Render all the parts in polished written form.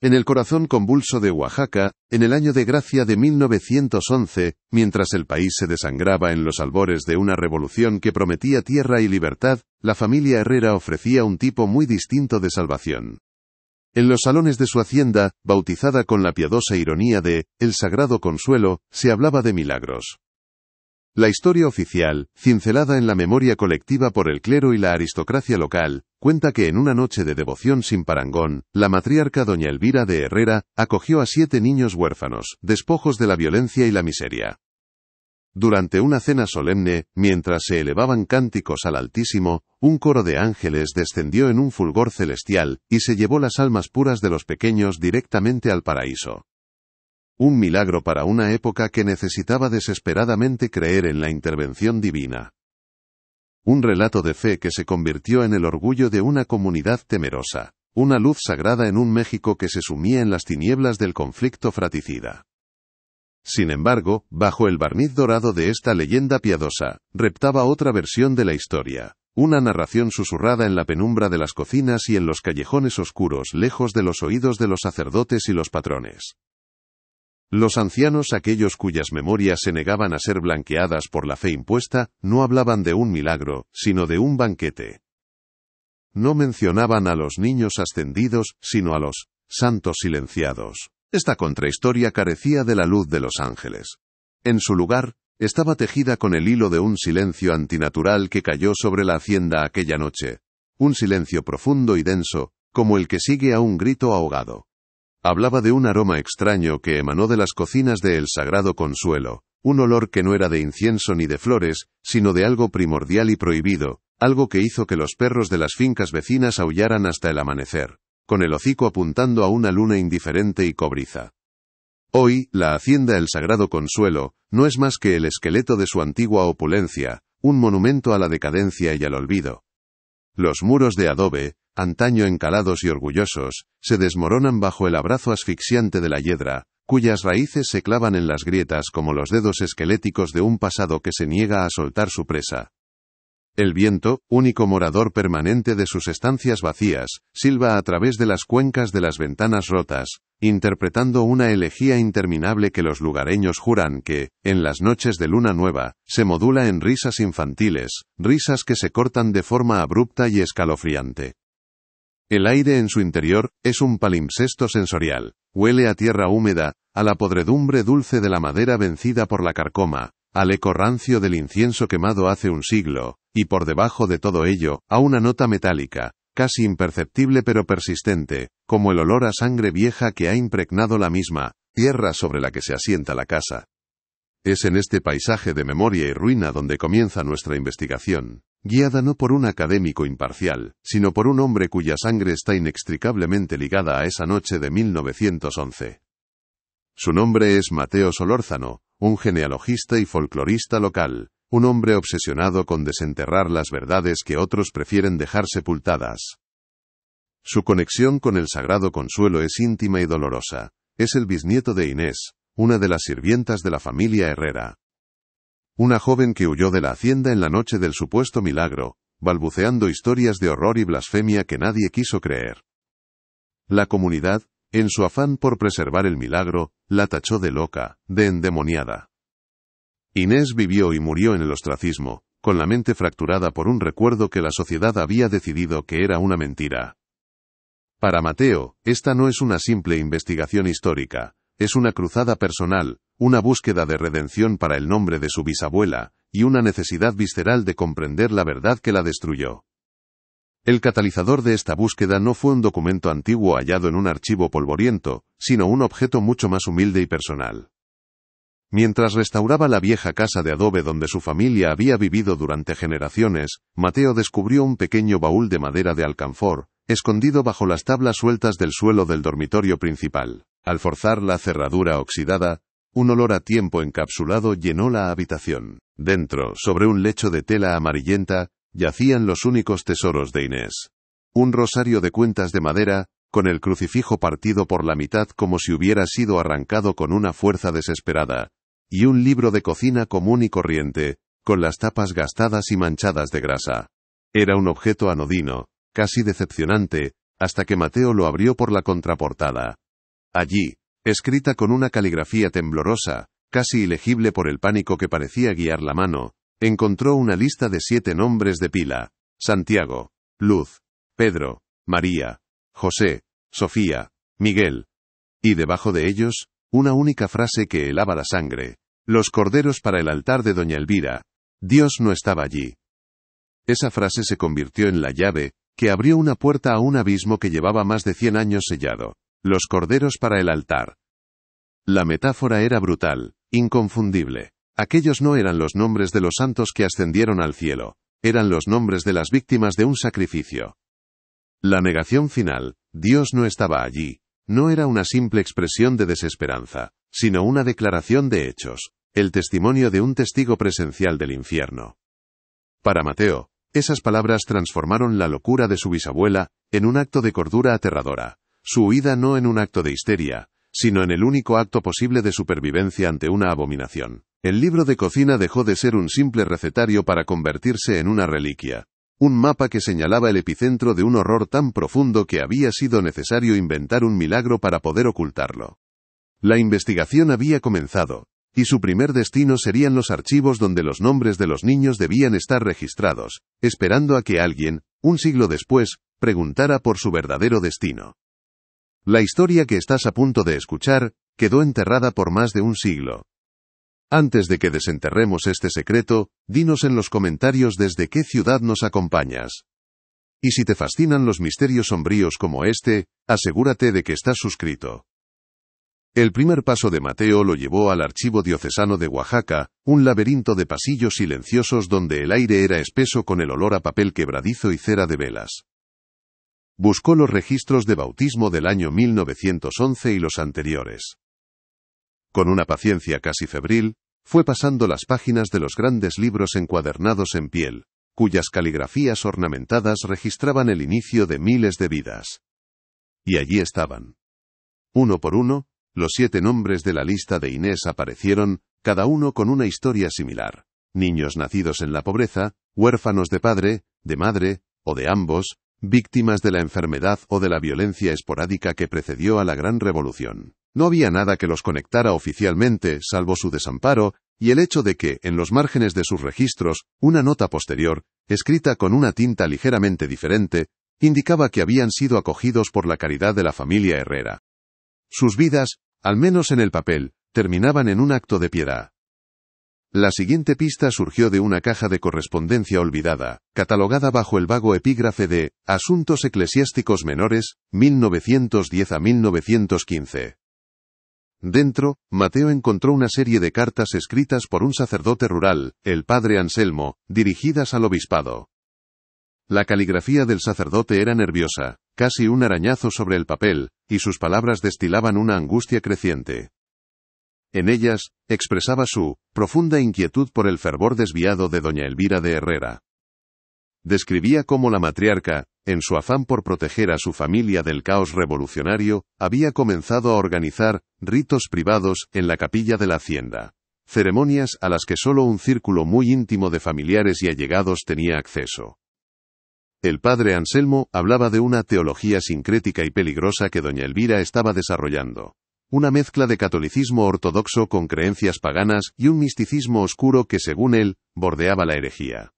En el corazón convulso de Oaxaca, en el año de gracia de 1911, mientras el país se desangraba en los albores de una revolución que prometía tierra y libertad, la familia Herrera ofrecía un tipo muy distinto de salvación. En los salones de su hacienda, bautizada con la piadosa ironía de «El Sagrado Consuelo», se hablaba de milagros. La historia oficial, cincelada en la memoria colectiva por el clero y la aristocracia local, cuenta que en una noche de devoción sin parangón, la matriarca doña Elvira de Herrera acogió a 7 niños huérfanos, despojos de la violencia y la miseria. Durante una cena solemne, mientras se elevaban cánticos al Altísimo, un coro de ángeles descendió en un fulgor celestial, y se llevó las almas puras de los pequeños directamente al paraíso. Un milagro para una época que necesitaba desesperadamente creer en la intervención divina. Un relato de fe que se convirtió en el orgullo de una comunidad temerosa, una luz sagrada en un México que se sumía en las tinieblas del conflicto fratricida. Sin embargo, bajo el barniz dorado de esta leyenda piadosa, reptaba otra versión de la historia, una narración susurrada en la penumbra de las cocinas y en los callejones oscuros lejos de los oídos de los sacerdotes y los patrones. Los ancianos, aquellos cuyas memorias se negaban a ser blanqueadas por la fe impuesta, no hablaban de un milagro, sino de un banquete. No mencionaban a los niños ascendidos, sino a los santos silenciados. Esta contrahistoria carecía de la luz de los ángeles. En su lugar, estaba tejida con el hilo de un silencio antinatural que cayó sobre la hacienda aquella noche. Un silencio profundo y denso, como el que sigue a un grito ahogado. Hablaba de un aroma extraño que emanó de las cocinas de El Sagrado Consuelo, un olor que no era de incienso ni de flores, sino de algo primordial y prohibido, algo que hizo que los perros de las fincas vecinas aullaran hasta el amanecer, con el hocico apuntando a una luna indiferente y cobriza. Hoy, la hacienda El Sagrado Consuelo no es más que el esqueleto de su antigua opulencia, un monumento a la decadencia y al olvido. Los muros de adobe, antaño encalados y orgullosos, se desmoronan bajo el abrazo asfixiante de la hiedra, cuyas raíces se clavan en las grietas como los dedos esqueléticos de un pasado que se niega a soltar su presa. El viento, único morador permanente de sus estancias vacías, silba a través de las cuencas de las ventanas rotas, interpretando una elegía interminable que los lugareños juran que, en las noches de luna nueva, se modula en risas infantiles, risas que se cortan de forma abrupta y escalofriante. El aire en su interior es un palimpsesto sensorial, huele a tierra húmeda, a la podredumbre dulce de la madera vencida por la carcoma, al eco rancio del incienso quemado hace un siglo, y por debajo de todo ello, a una nota metálica, casi imperceptible pero persistente, como el olor a sangre vieja que ha impregnado la misma tierra sobre la que se asienta la casa. Es en este paisaje de memoria y ruina donde comienza nuestra investigación, guiada no por un académico imparcial, sino por un hombre cuya sangre está inextricablemente ligada a esa noche de 1911. Su nombre es Mateo Solórzano, un genealogista y folclorista local, un hombre obsesionado con desenterrar las verdades que otros prefieren dejar sepultadas. Su conexión con el Sagrado Consuelo es íntima y dolorosa. Es el bisnieto de Inés, una de las sirvientas de la familia Herrera. Una joven que huyó de la hacienda en la noche del supuesto milagro, balbuceando historias de horror y blasfemia que nadie quiso creer. La comunidad, en su afán por preservar el milagro, la tachó de loca, de endemoniada. Inés vivió y murió en el ostracismo, con la mente fracturada por un recuerdo que la sociedad había decidido que era una mentira. Para Mateo, esta no es una simple investigación histórica, es una cruzada personal, una búsqueda de redención para el nombre de su bisabuela, y una necesidad visceral de comprender la verdad que la destruyó. El catalizador de esta búsqueda no fue un documento antiguo hallado en un archivo polvoriento, sino un objeto mucho más humilde y personal. Mientras restauraba la vieja casa de adobe donde su familia había vivido durante generaciones, Mateo descubrió un pequeño baúl de madera de alcanfor, escondido bajo las tablas sueltas del suelo del dormitorio principal. Al forzar la cerradura oxidada, un olor a tiempo encapsulado llenó la habitación. Dentro, sobre un lecho de tela amarillenta, yacían los únicos tesoros de Inés. Un rosario de cuentas de madera, con el crucifijo partido por la mitad como si hubiera sido arrancado con una fuerza desesperada, y un libro de cocina común y corriente, con las tapas gastadas y manchadas de grasa. Era un objeto anodino, casi decepcionante, hasta que Mateo lo abrió por la contraportada. Allí, escrita con una caligrafía temblorosa, casi ilegible por el pánico que parecía guiar la mano, encontró una lista de 7 nombres de pila: Santiago, Luz, Pedro, María, José, Sofía, Miguel. Y debajo de ellos, una única frase que helaba la sangre: los corderos para el altar de doña Elvira. Dios no estaba allí. Esa frase se convirtió en la llave, que abrió una puerta a un abismo que llevaba más de 100 años sellado. Los corderos para el altar. La metáfora era brutal, inconfundible. Aquellos no eran los nombres de los santos que ascendieron al cielo, eran los nombres de las víctimas de un sacrificio. La negación final, Dios no estaba allí, no era una simple expresión de desesperanza, sino una declaración de hechos, el testimonio de un testigo presencial del infierno. Para Mateo, esas palabras transformaron la locura de su bisabuela en un acto de cordura aterradora, su huida no en un acto de histeria, sino en el único acto posible de supervivencia ante una abominación. El libro de cocina dejó de ser un simple recetario para convertirse en una reliquia, un mapa que señalaba el epicentro de un horror tan profundo que había sido necesario inventar un milagro para poder ocultarlo. La investigación había comenzado, y su primer destino serían los archivos donde los nombres de los niños debían estar registrados, esperando a que alguien, un siglo después, preguntara por su verdadero destino. La historia que estás a punto de escuchar quedó enterrada por más de un siglo. Antes de que desenterremos este secreto, dinos en los comentarios desde qué ciudad nos acompañas. Y si te fascinan los misterios sombríos como este, asegúrate de que estás suscrito. El primer paso de Mateo lo llevó al Archivo Diocesano de Oaxaca, un laberinto de pasillos silenciosos donde el aire era espeso con el olor a papel quebradizo y cera de velas. Buscó los registros de bautismo del año 1911 y los anteriores. Con una paciencia casi febril, fue pasando las páginas de los grandes libros encuadernados en piel, cuyas caligrafías ornamentadas registraban el inicio de miles de vidas. Y allí estaban. Uno por uno, los 7 nombres de la lista de Inés aparecieron, cada uno con una historia similar. Niños nacidos en la pobreza, huérfanos de padre, de madre, o de ambos, víctimas de la enfermedad o de la violencia esporádica que precedió a la Gran Revolución. No había nada que los conectara oficialmente, salvo su desamparo, y el hecho de que, en los márgenes de sus registros, una nota posterior, escrita con una tinta ligeramente diferente, indicaba que habían sido acogidos por la caridad de la familia Herrera. Sus vidas, al menos en el papel, terminaban en un acto de piedad. La siguiente pista surgió de una caja de correspondencia olvidada, catalogada bajo el vago epígrafe de Asuntos Eclesiásticos Menores, 1910 a 1915. Dentro, Mateo encontró una serie de cartas escritas por un sacerdote rural, el padre Anselmo, dirigidas al obispado. La caligrafía del sacerdote era nerviosa, casi un arañazo sobre el papel, y sus palabras destilaban una angustia creciente. En ellas, expresaba su profunda inquietud por el fervor desviado de doña Elvira de Herrera. Describía cómo la matriarca, en su afán por proteger a su familia del caos revolucionario, había comenzado a organizar ritos privados en la capilla de la hacienda. Ceremonias a las que solo un círculo muy íntimo de familiares y allegados tenía acceso. El padre Anselmo hablaba de una teología sincrética y peligrosa que doña Elvira estaba desarrollando. Una mezcla de catolicismo ortodoxo con creencias paganas y un misticismo oscuro que, según él, bordeaba la herejía.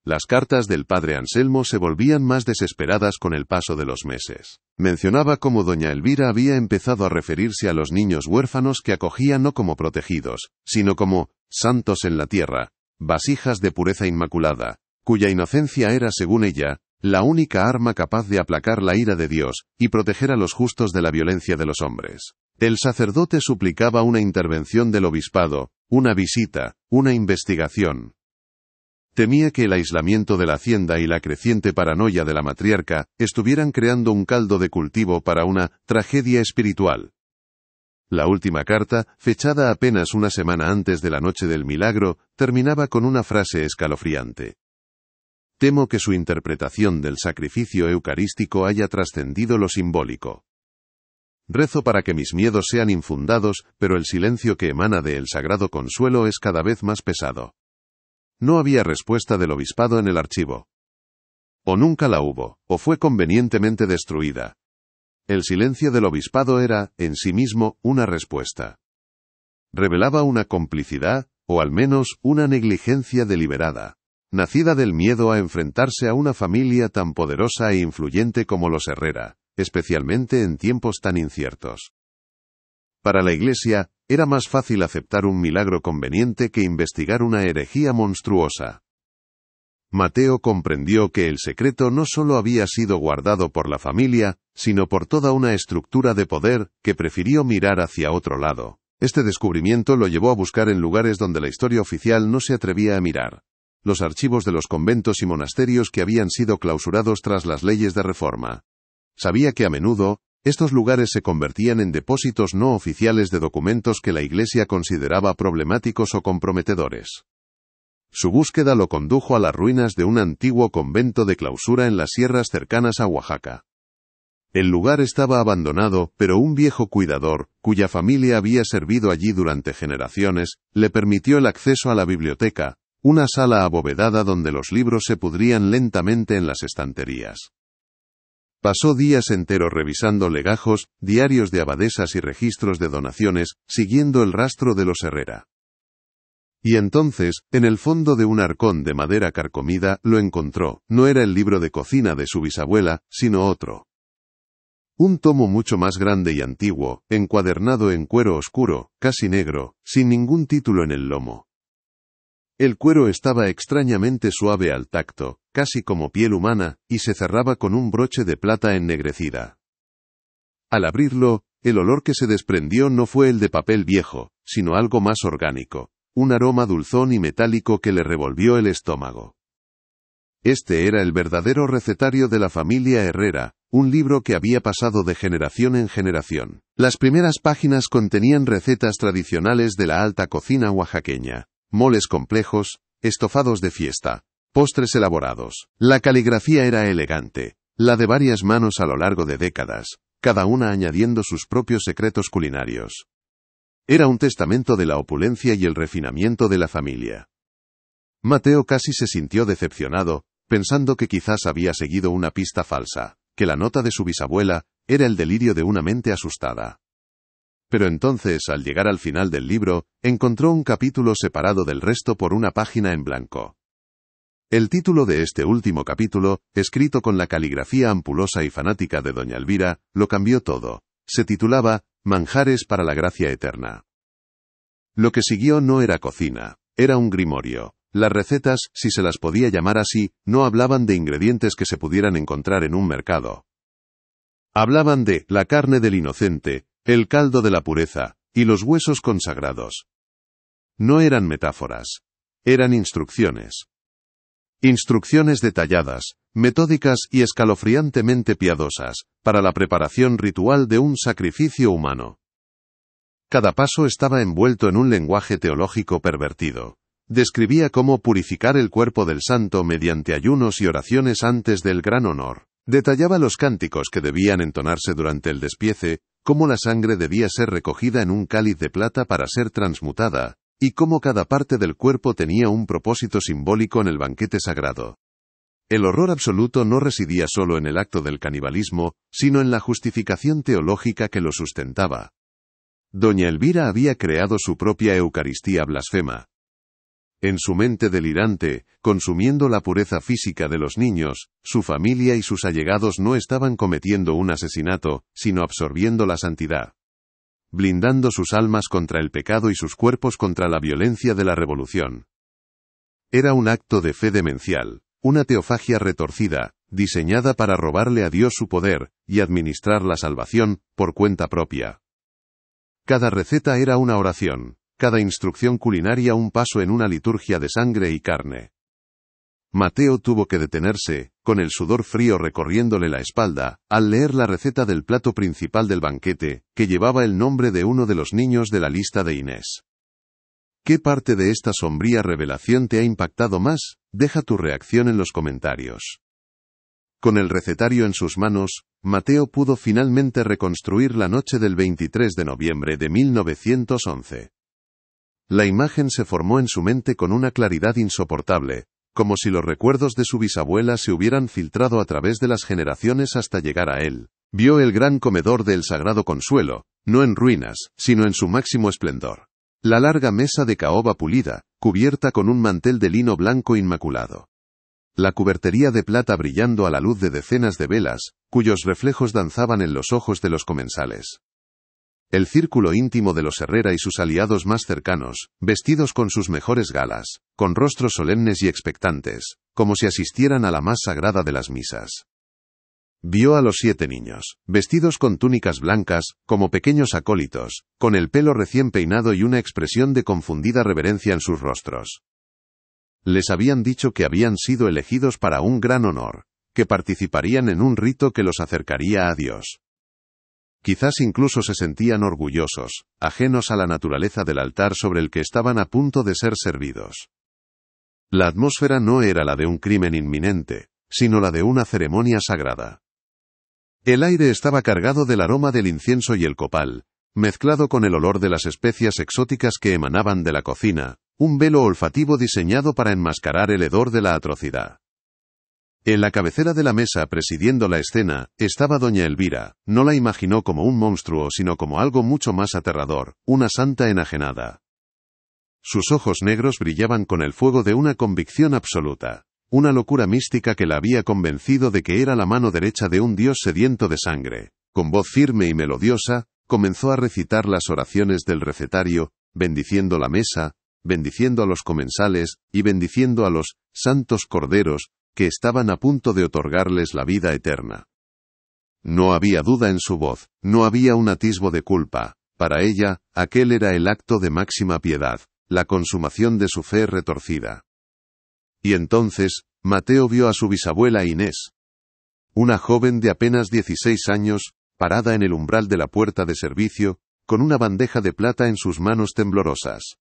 Las cartas del padre Anselmo se volvían más desesperadas con el paso de los meses. Mencionaba cómo doña Elvira había empezado a referirse a los niños huérfanos que acogía no como protegidos, sino como santos en la tierra, vasijas de pureza inmaculada, cuya inocencia era, según ella, la única arma capaz de aplacar la ira de Dios y proteger a los justos de la violencia de los hombres. El sacerdote suplicaba una intervención del obispado, una visita, una investigación. Temía que el aislamiento de la hacienda y la creciente paranoia de la matriarca estuvieran creando un caldo de cultivo para una tragedia espiritual. La última carta, fechada apenas una semana antes de la noche del milagro, terminaba con una frase escalofriante. Temo que su interpretación del sacrificio eucarístico haya trascendido lo simbólico. Rezo para que mis miedos sean infundados, pero el silencio que emana de el sagrado consuelo es cada vez más pesado. No había respuesta del obispado en el archivo. O nunca la hubo, o fue convenientemente destruida. El silencio del obispado era, en sí mismo, una respuesta. Revelaba una complicidad, o al menos, una negligencia deliberada, nacida del miedo a enfrentarse a una familia tan poderosa e influyente como los Herrera, especialmente en tiempos tan inciertos. Para la Iglesia, era más fácil aceptar un milagro conveniente que investigar una herejía monstruosa. Mateo comprendió que el secreto no solo había sido guardado por la familia, sino por toda una estructura de poder, que prefirió mirar hacia otro lado. Este descubrimiento lo llevó a buscar en lugares donde la historia oficial no se atrevía a mirar. Los archivos de los conventos y monasterios que habían sido clausurados tras las leyes de reforma. Sabía que a menudo, estos lugares se convertían en depósitos no oficiales de documentos que la Iglesia consideraba problemáticos o comprometedores. Su búsqueda lo condujo a las ruinas de un antiguo convento de clausura en las sierras cercanas a Oaxaca. El lugar estaba abandonado, pero un viejo cuidador, cuya familia había servido allí durante generaciones, le permitió el acceso a la biblioteca, una sala abovedada donde los libros se pudrían lentamente en las estanterías. Pasó días enteros revisando legajos, diarios de abadesas y registros de donaciones, siguiendo el rastro de los Herrera. Y entonces, en el fondo de un arcón de madera carcomida, lo encontró. No era el libro de cocina de su bisabuela, sino otro. Un tomo mucho más grande y antiguo, encuadernado en cuero oscuro, casi negro, sin ningún título en el lomo. El cuero estaba extrañamente suave al tacto, casi como piel humana, y se cerraba con un broche de plata ennegrecida. Al abrirlo, el olor que se desprendió no fue el de papel viejo, sino algo más orgánico, un aroma dulzón y metálico que le revolvió el estómago. Este era el verdadero recetario de la familia Herrera, un libro que había pasado de generación en generación. Las primeras páginas contenían recetas tradicionales de la alta cocina oaxaqueña, moles complejos, estofados de fiesta, postres elaborados. La caligrafía era elegante, la de varias manos a lo largo de décadas, cada una añadiendo sus propios secretos culinarios. Era un testamento de la opulencia y el refinamiento de la familia. Mateo casi se sintió decepcionado, pensando que quizás había seguido una pista falsa, que la nota de su bisabuela era el delirio de una mente asustada. Pero entonces, al llegar al final del libro, encontró un capítulo separado del resto por una página en blanco. El título de este último capítulo, escrito con la caligrafía ampulosa y fanática de doña Elvira, lo cambió todo. Se titulaba Manjares para la Gracia Eterna. Lo que siguió no era cocina, era un grimorio. Las recetas, si se las podía llamar así, no hablaban de ingredientes que se pudieran encontrar en un mercado. Hablaban de la carne del inocente, el caldo de la pureza, y los huesos consagrados. No eran metáforas. Eran instrucciones. Instrucciones detalladas, metódicas y escalofriantemente piadosas, para la preparación ritual de un sacrificio humano. Cada paso estaba envuelto en un lenguaje teológico pervertido. Describía cómo purificar el cuerpo del santo mediante ayunos y oraciones antes del gran honor. Detallaba los cánticos que debían entonarse durante el despiece, cómo la sangre debía ser recogida en un cáliz de plata para ser transmutada, y cómo cada parte del cuerpo tenía un propósito simbólico en el banquete sagrado. El horror absoluto no residía solo en el acto del canibalismo, sino en la justificación teológica que lo sustentaba. Doña Elvira había creado su propia Eucaristía blasfema. En su mente delirante, consumiendo la pureza física de los niños, su familia y sus allegados no estaban cometiendo un asesinato, sino absorbiendo la santidad. Blindando sus almas contra el pecado y sus cuerpos contra la violencia de la revolución. Era un acto de fe demencial, una teofagia retorcida, diseñada para robarle a Dios su poder, y administrar la salvación, por cuenta propia. Cada receta era una oración. Cada instrucción culinaria un paso en una liturgia de sangre y carne. Mateo tuvo que detenerse, con el sudor frío recorriéndole la espalda, al leer la receta del plato principal del banquete, que llevaba el nombre de uno de los niños de la lista de Inés. ¿Qué parte de esta sombría revelación te ha impactado más? Deja tu reacción en los comentarios. Con el recetario en sus manos, Mateo pudo finalmente reconstruir la noche del 23 de noviembre de 1911. La imagen se formó en su mente con una claridad insoportable, como si los recuerdos de su bisabuela se hubieran filtrado a través de las generaciones hasta llegar a él, Vio el gran comedor del Sagrado Consuelo, no en ruinas, sino en su máximo esplendor. La larga mesa de caoba pulida, cubierta con un mantel de lino blanco inmaculado. La cubertería de plata brillando a la luz de decenas de velas, cuyos reflejos danzaban en los ojos de los comensales. El círculo íntimo de los Herrera y sus aliados más cercanos, vestidos con sus mejores galas, con rostros solemnes y expectantes, como si asistieran a la más sagrada de las misas. Vio a los 7 niños, vestidos con túnicas blancas, como pequeños acólitos, con el pelo recién peinado y una expresión de confundida reverencia en sus rostros. Les habían dicho que habían sido elegidos para un gran honor, que participarían en un rito que los acercaría a Dios. Quizás incluso se sentían orgullosos, ajenos a la naturaleza del altar sobre el que estaban a punto de ser servidos. La atmósfera no era la de un crimen inminente, sino la de una ceremonia sagrada. El aire estaba cargado del aroma del incienso y el copal, mezclado con el olor de las especias exóticas que emanaban de la cocina, un velo olfativo diseñado para enmascarar el hedor de la atrocidad. En la cabecera de la mesa presidiendo la escena, estaba doña Elvira. No la imaginó como un monstruo sino como algo mucho más aterrador, una santa enajenada. Sus ojos negros brillaban con el fuego de una convicción absoluta, una locura mística que la había convencido de que era la mano derecha de un Dios sediento de sangre. Con voz firme y melodiosa, comenzó a recitar las oraciones del recetario, bendiciendo la mesa, bendiciendo a los comensales, y bendiciendo a los santos corderos, que estaban a punto de otorgarles la vida eterna. No había duda en su voz, no había un atisbo de culpa. Para ella, aquel era el acto de máxima piedad, la consumación de su fe retorcida. Y entonces, Mateo vio a su bisabuela Inés. Una joven de apenas 16 años, parada en el umbral de la puerta de servicio, con una bandeja de plata en sus manos temblorosas.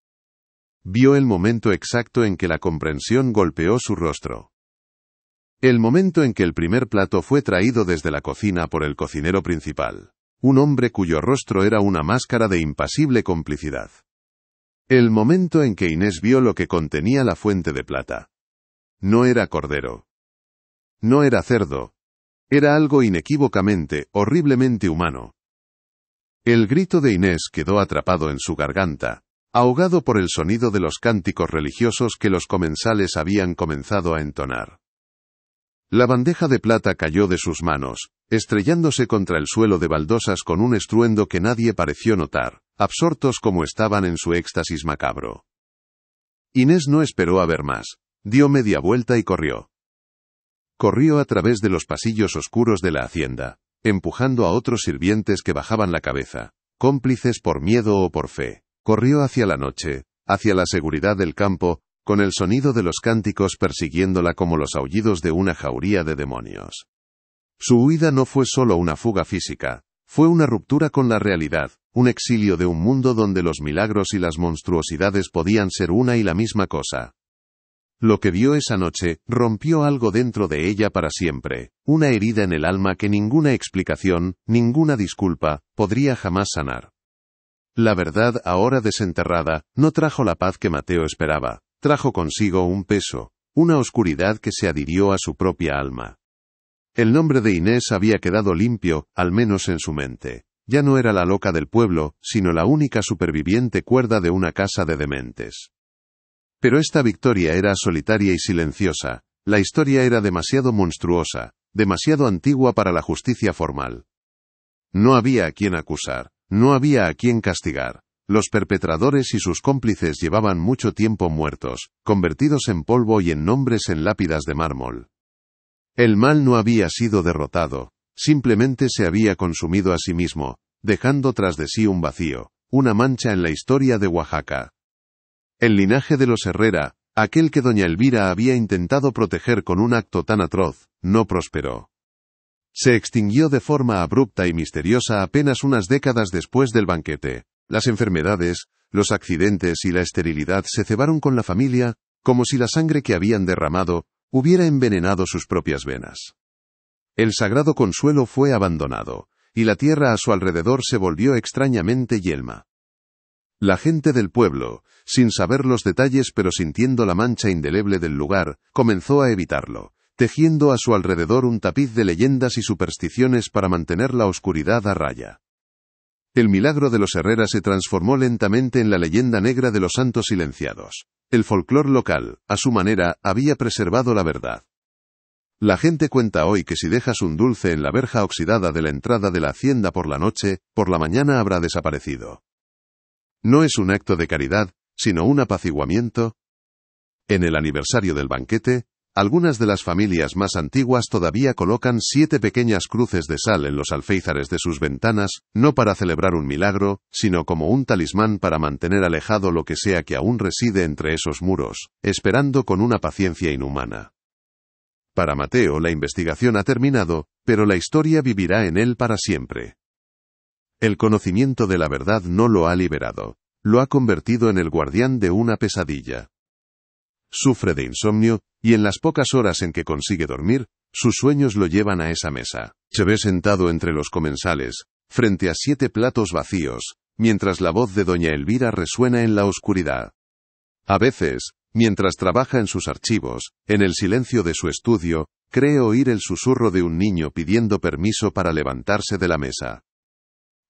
Vio el momento exacto en que la comprensión golpeó su rostro. El momento en que el primer plato fue traído desde la cocina por el cocinero principal, un hombre cuyo rostro era una máscara de impasible complicidad. El momento en que Inés vio lo que contenía la fuente de plata. No era cordero. No era cerdo. Era algo inequívocamente, horriblemente humano. El grito de Inés quedó atrapado en su garganta, ahogado por el sonido de los cánticos religiosos que los comensales habían comenzado a entonar. La bandeja de plata cayó de sus manos, estrellándose contra el suelo de baldosas con un estruendo que nadie pareció notar, absortos como estaban en su éxtasis macabro. Inés no esperó a ver más, dio media vuelta y corrió. Corrió a través de los pasillos oscuros de la hacienda, empujando a otros sirvientes que bajaban la cabeza, cómplices por miedo o por fe. Corrió hacia la noche, hacia la seguridad del campo, con el sonido de los cánticos persiguiéndola como los aullidos de una jauría de demonios. Su huida no fue solo una fuga física, fue una ruptura con la realidad, un exilio de un mundo donde los milagros y las monstruosidades podían ser una y la misma cosa. Lo que vio esa noche rompió algo dentro de ella para siempre, una herida en el alma que ninguna explicación, ninguna disculpa, podría jamás sanar. La verdad, ahora desenterrada, no trajo la paz que Mateo esperaba. Trajo consigo un peso, una oscuridad que se adhirió a su propia alma. El nombre de Inés había quedado limpio, al menos en su mente. Ya no era la loca del pueblo, sino la única superviviente cuerda de una casa de dementes. Pero esta victoria era solitaria y silenciosa. La historia era demasiado monstruosa, demasiado antigua para la justicia formal. No había a quien acusar, no había a quien castigar. Los perpetradores y sus cómplices llevaban mucho tiempo muertos, convertidos en polvo y en nombres en lápidas de mármol. El mal no había sido derrotado, simplemente se había consumido a sí mismo, dejando tras de sí un vacío, una mancha en la historia de Oaxaca. El linaje de los Herrera, aquel que doña Elvira había intentado proteger con un acto tan atroz, no prosperó. Se extinguió de forma abrupta y misteriosa apenas unas décadas después del banquete. Las enfermedades, los accidentes y la esterilidad se cebaron con la familia, como si la sangre que habían derramado hubiera envenenado sus propias venas. El Sagrado Consuelo fue abandonado, y la tierra a su alrededor se volvió extrañamente yelma. La gente del pueblo, sin saber los detalles pero sintiendo la mancha indeleble del lugar, comenzó a evitarlo, tejiendo a su alrededor un tapiz de leyendas y supersticiones para mantener la oscuridad a raya. El milagro de los Herrera se transformó lentamente en la leyenda negra de los santos silenciados. El folclore local, a su manera, había preservado la verdad. La gente cuenta hoy que si dejas un dulce en la verja oxidada de la entrada de la hacienda por la noche, por la mañana habrá desaparecido. No es un acto de caridad, sino un apaciguamiento. En el aniversario del banquete, algunas de las familias más antiguas todavía colocan 7 pequeñas cruces de sal en los alféizares de sus ventanas, no para celebrar un milagro, sino como un talismán para mantener alejado lo que sea que aún reside entre esos muros, esperando con una paciencia inhumana. Para Mateo la investigación ha terminado, pero la historia vivirá en él para siempre. El conocimiento de la verdad no lo ha liberado, lo ha convertido en el guardián de una pesadilla. Sufre de insomnio, y en las pocas horas en que consigue dormir, sus sueños lo llevan a esa mesa. Se ve sentado entre los comensales, frente a 7 platos vacíos, mientras la voz de doña Elvira resuena en la oscuridad. A veces, mientras trabaja en sus archivos, en el silencio de su estudio, cree oír el susurro de un niño pidiendo permiso para levantarse de la mesa.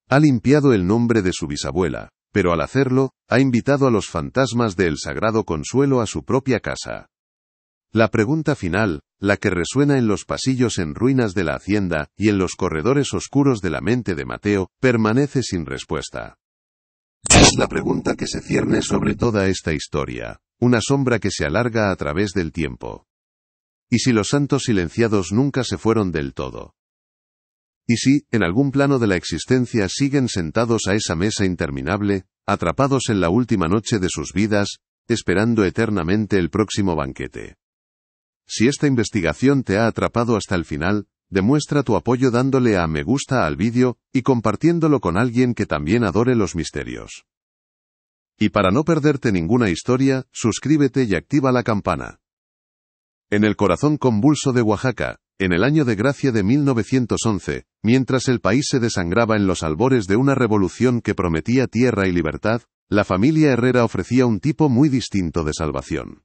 Ha limpiado el nombre de su bisabuela, pero al hacerlo, ha invitado a los fantasmas del Sagrado Consuelo a su propia casa. La pregunta final, la que resuena en los pasillos en ruinas de la hacienda y en los corredores oscuros de la mente de Mateo, permanece sin respuesta. Es la pregunta que se cierne sobre toda esta historia, una sombra que se alarga a través del tiempo. ¿Y si los santos silenciados nunca se fueron del todo? ¿Y si, en algún plano de la existencia siguen sentados a esa mesa interminable, atrapados en la última noche de sus vidas, esperando eternamente el próximo banquete? Si esta investigación te ha atrapado hasta el final, demuestra tu apoyo dándole a me gusta al vídeo, y compartiéndolo con alguien que también adore los misterios. Y para no perderte ninguna historia, suscríbete y activa la campana. En el corazón convulso de Oaxaca, en el año de gracia de 1911, mientras el país se desangraba en los albores de una revolución que prometía tierra y libertad, la familia Herrera ofrecía un tipo muy distinto de salvación.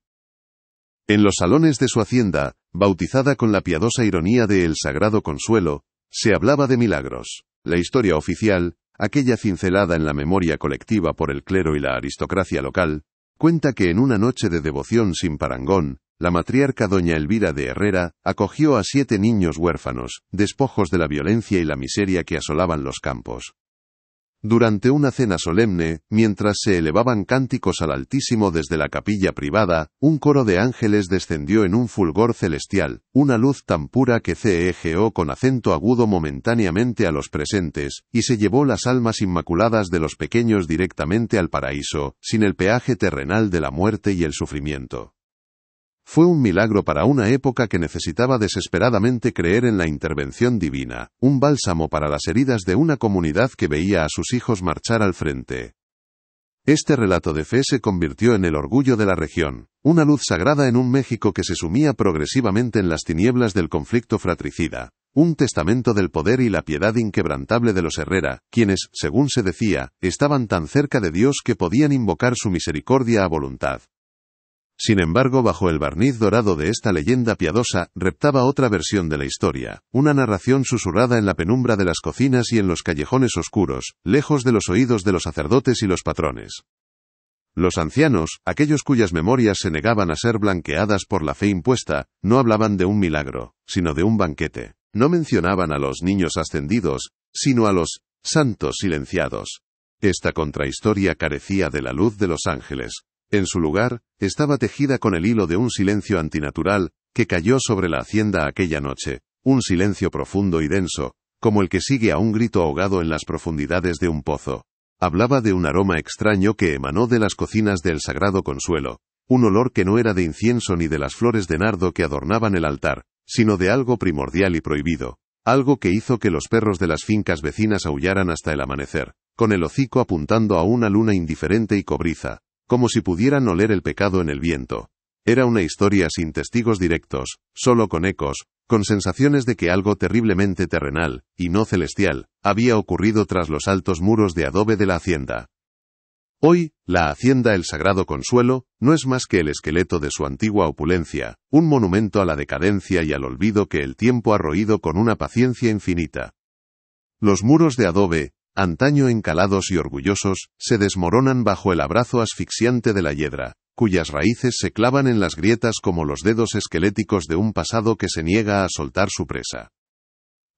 En los salones de su hacienda, bautizada con la piadosa ironía de El Sagrado Consuelo, se hablaba de milagros. La historia oficial, aquella cincelada en la memoria colectiva por el clero y la aristocracia local, cuenta que en una noche de devoción sin parangón, la matriarca doña Elvira de Herrera acogió a 7 niños huérfanos, despojos de la violencia y la miseria que asolaban los campos. Durante una cena solemne, mientras se elevaban cánticos al Altísimo desde la capilla privada, un coro de ángeles descendió en un fulgor celestial, una luz tan pura que cegeó con acento agudo momentáneamente a los presentes, y se llevó las almas inmaculadas de los pequeños directamente al paraíso, sin el peaje terrenal de la muerte y el sufrimiento. Fue un milagro para una época que necesitaba desesperadamente creer en la intervención divina, un bálsamo para las heridas de una comunidad que veía a sus hijos marchar al frente. Este relato de fe se convirtió en el orgullo de la región, una luz sagrada en un México que se sumía progresivamente en las tinieblas del conflicto fratricida, un testamento del poder y la piedad inquebrantable de los Herrera, quienes, según se decía, estaban tan cerca de Dios que podían invocar su misericordia a voluntad. Sin embargo, bajo el barniz dorado de esta leyenda piadosa, reptaba otra versión de la historia, una narración susurrada en la penumbra de las cocinas y en los callejones oscuros, lejos de los oídos de los sacerdotes y los patrones. Los ancianos, aquellos cuyas memorias se negaban a ser blanqueadas por la fe impuesta, no hablaban de un milagro, sino de un banquete. No mencionaban a los niños ascendidos, sino a los santos silenciados. Esta contrahistoria carecía de la luz de los ángeles. En su lugar, estaba tejida con el hilo de un silencio antinatural, que cayó sobre la hacienda aquella noche, un silencio profundo y denso, como el que sigue a un grito ahogado en las profundidades de un pozo. Hablaba de un aroma extraño que emanó de las cocinas del Sagrado Consuelo, un olor que no era de incienso ni de las flores de nardo que adornaban el altar, sino de algo primordial y prohibido, algo que hizo que los perros de las fincas vecinas aullaran hasta el amanecer, con el hocico apuntando a una luna indiferente y cobriza, como si pudieran oler el pecado en el viento. Era una historia sin testigos directos, solo con ecos, con sensaciones de que algo terriblemente terrenal, y no celestial, había ocurrido tras los altos muros de adobe de la hacienda. Hoy, la hacienda El Sagrado Consuelo no es más que el esqueleto de su antigua opulencia, un monumento a la decadencia y al olvido que el tiempo ha roído con una paciencia infinita. Los muros de adobe, antaño encalados y orgullosos, se desmoronan bajo el abrazo asfixiante de la hiedra, cuyas raíces se clavan en las grietas como los dedos esqueléticos de un pasado que se niega a soltar su presa.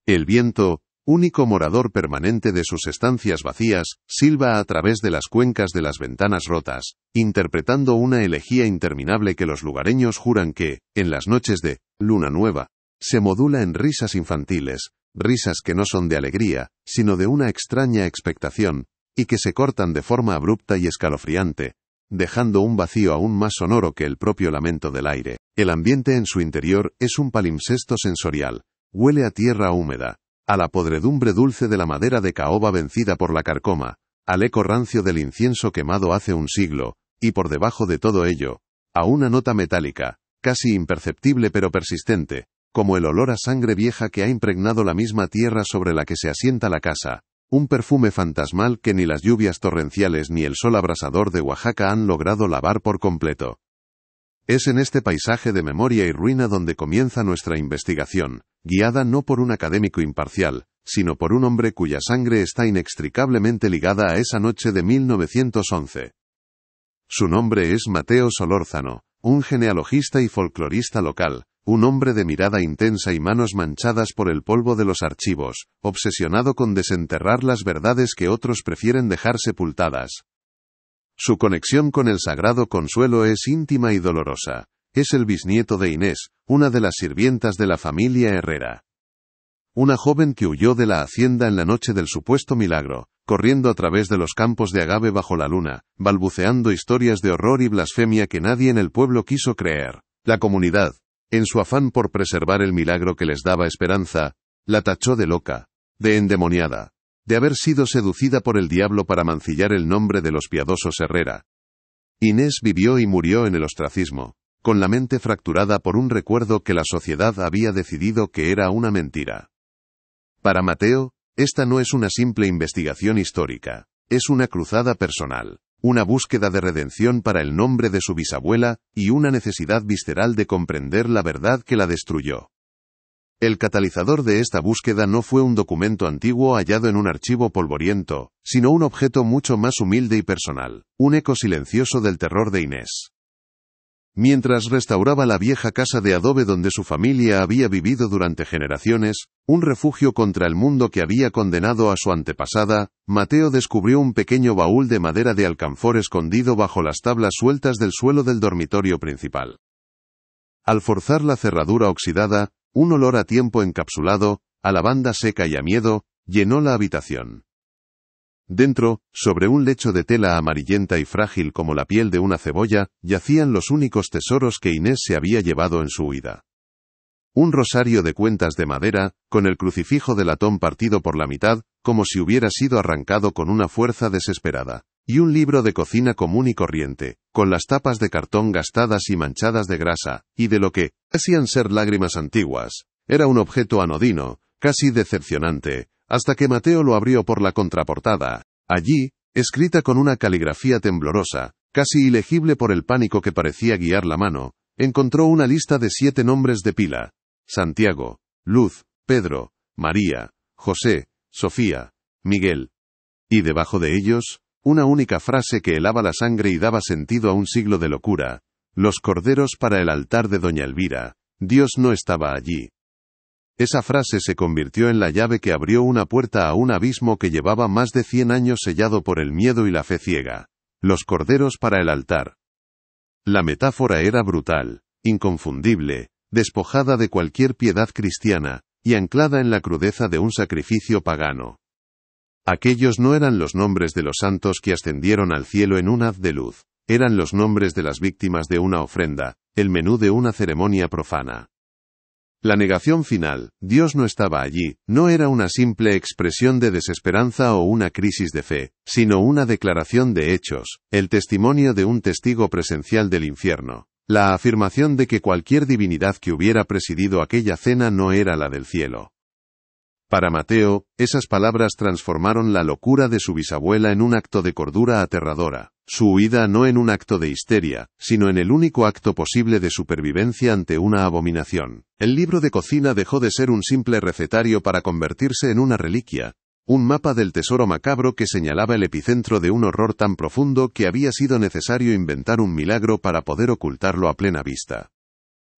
El viento, único morador permanente de sus estancias vacías, silba a través de las cuencas de las ventanas rotas, interpretando una elegía interminable que los lugareños juran que, en las noches de luna nueva, se modula en risas infantiles, risas que no son de alegría, sino de una extraña expectación, y que se cortan de forma abrupta y escalofriante, dejando un vacío aún más sonoro que el propio lamento del aire. El ambiente en su interior es un palimpsesto sensorial, huele a tierra húmeda, a la podredumbre dulce de la madera de caoba vencida por la carcoma, al eco rancio del incienso quemado hace un siglo, y por debajo de todo ello, a una nota metálica, casi imperceptible pero persistente, como el olor a sangre vieja que ha impregnado la misma tierra sobre la que se asienta la casa, un perfume fantasmal que ni las lluvias torrenciales ni el sol abrasador de Oaxaca han logrado lavar por completo. Es en este paisaje de memoria y ruina donde comienza nuestra investigación, guiada no por un académico imparcial, sino por un hombre cuya sangre está inextricablemente ligada a esa noche de 1911. Su nombre es Mateo Solórzano, un genealogista y folclorista local, un hombre de mirada intensa y manos manchadas por el polvo de los archivos, obsesionado con desenterrar las verdades que otros prefieren dejar sepultadas. Su conexión con el Sagrado Consuelo es íntima y dolorosa. Es el bisnieto de Inés, una de las sirvientas de la familia Herrera. Una joven que huyó de la hacienda en la noche del supuesto milagro, corriendo a través de los campos de agave bajo la luna, balbuceando historias de horror y blasfemia que nadie en el pueblo quiso creer. La comunidad, en su afán por preservar el milagro que les daba esperanza, la tachó de loca, de endemoniada, de haber sido seducida por el diablo para mancillar el nombre de los piadosos Herrera. Inés vivió y murió en el ostracismo, con la mente fracturada por un recuerdo que la sociedad había decidido que era una mentira. Para Mateo, esta no es una simple investigación histórica, es una cruzada personal, una búsqueda de redención para el nombre de su bisabuela, y una necesidad visceral de comprender la verdad que la destruyó. El catalizador de esta búsqueda no fue un documento antiguo hallado en un archivo polvoriento, sino un objeto mucho más humilde y personal, un eco silencioso del terror de Inés. Mientras restauraba la vieja casa de adobe donde su familia había vivido durante generaciones, un refugio contra el mundo que había condenado a su antepasada, Mateo descubrió un pequeño baúl de madera de alcanfor escondido bajo las tablas sueltas del suelo del dormitorio principal. Al forzar la cerradura oxidada, un olor a tiempo encapsulado, a lavanda seca y a miedo, llenó la habitación. Dentro, sobre un lecho de tela amarillenta y frágil como la piel de una cebolla, yacían los únicos tesoros que Inés se había llevado en su huida. Un rosario de cuentas de madera, con el crucifijo de latón partido por la mitad, como si hubiera sido arrancado con una fuerza desesperada, y un libro de cocina común y corriente, con las tapas de cartón gastadas y manchadas de grasa, y de lo que parecían ser lágrimas antiguas. Era un objeto anodino, casi decepcionante, hasta que Mateo lo abrió por la contraportada. Allí, escrita con una caligrafía temblorosa, casi ilegible por el pánico que parecía guiar la mano, encontró una lista de 7 nombres de pila: Santiago, Luz, Pedro, María, José, Sofía, Miguel. Y debajo de ellos, una única frase que helaba la sangre y daba sentido a un siglo de locura: los corderos para el altar de doña Elvira. Dios no estaba allí. Esa frase se convirtió en la llave que abrió una puerta a un abismo que llevaba más de 100 años sellado por el miedo y la fe ciega. Los corderos para el altar. La metáfora era brutal, inconfundible, despojada de cualquier piedad cristiana, y anclada en la crudeza de un sacrificio pagano. Aquellos no eran los nombres de los santos que ascendieron al cielo en un haz de luz, eran los nombres de las víctimas de una ofrenda, el menú de una ceremonia profana. La negación final, Dios no estaba allí, no era una simple expresión de desesperanza o una crisis de fe, sino una declaración de hechos, el testimonio de un testigo presencial del infierno, la afirmación de que cualquier divinidad que hubiera presidido aquella cena no era la del cielo. Para Mateo, esas palabras transformaron la locura de su bisabuela en un acto de cordura aterradora, su huida no en un acto de histeria, sino en el único acto posible de supervivencia ante una abominación. El libro de cocina dejó de ser un simple recetario para convertirse en una reliquia, un mapa del tesoro macabro que señalaba el epicentro de un horror tan profundo que había sido necesario inventar un milagro para poder ocultarlo a plena vista.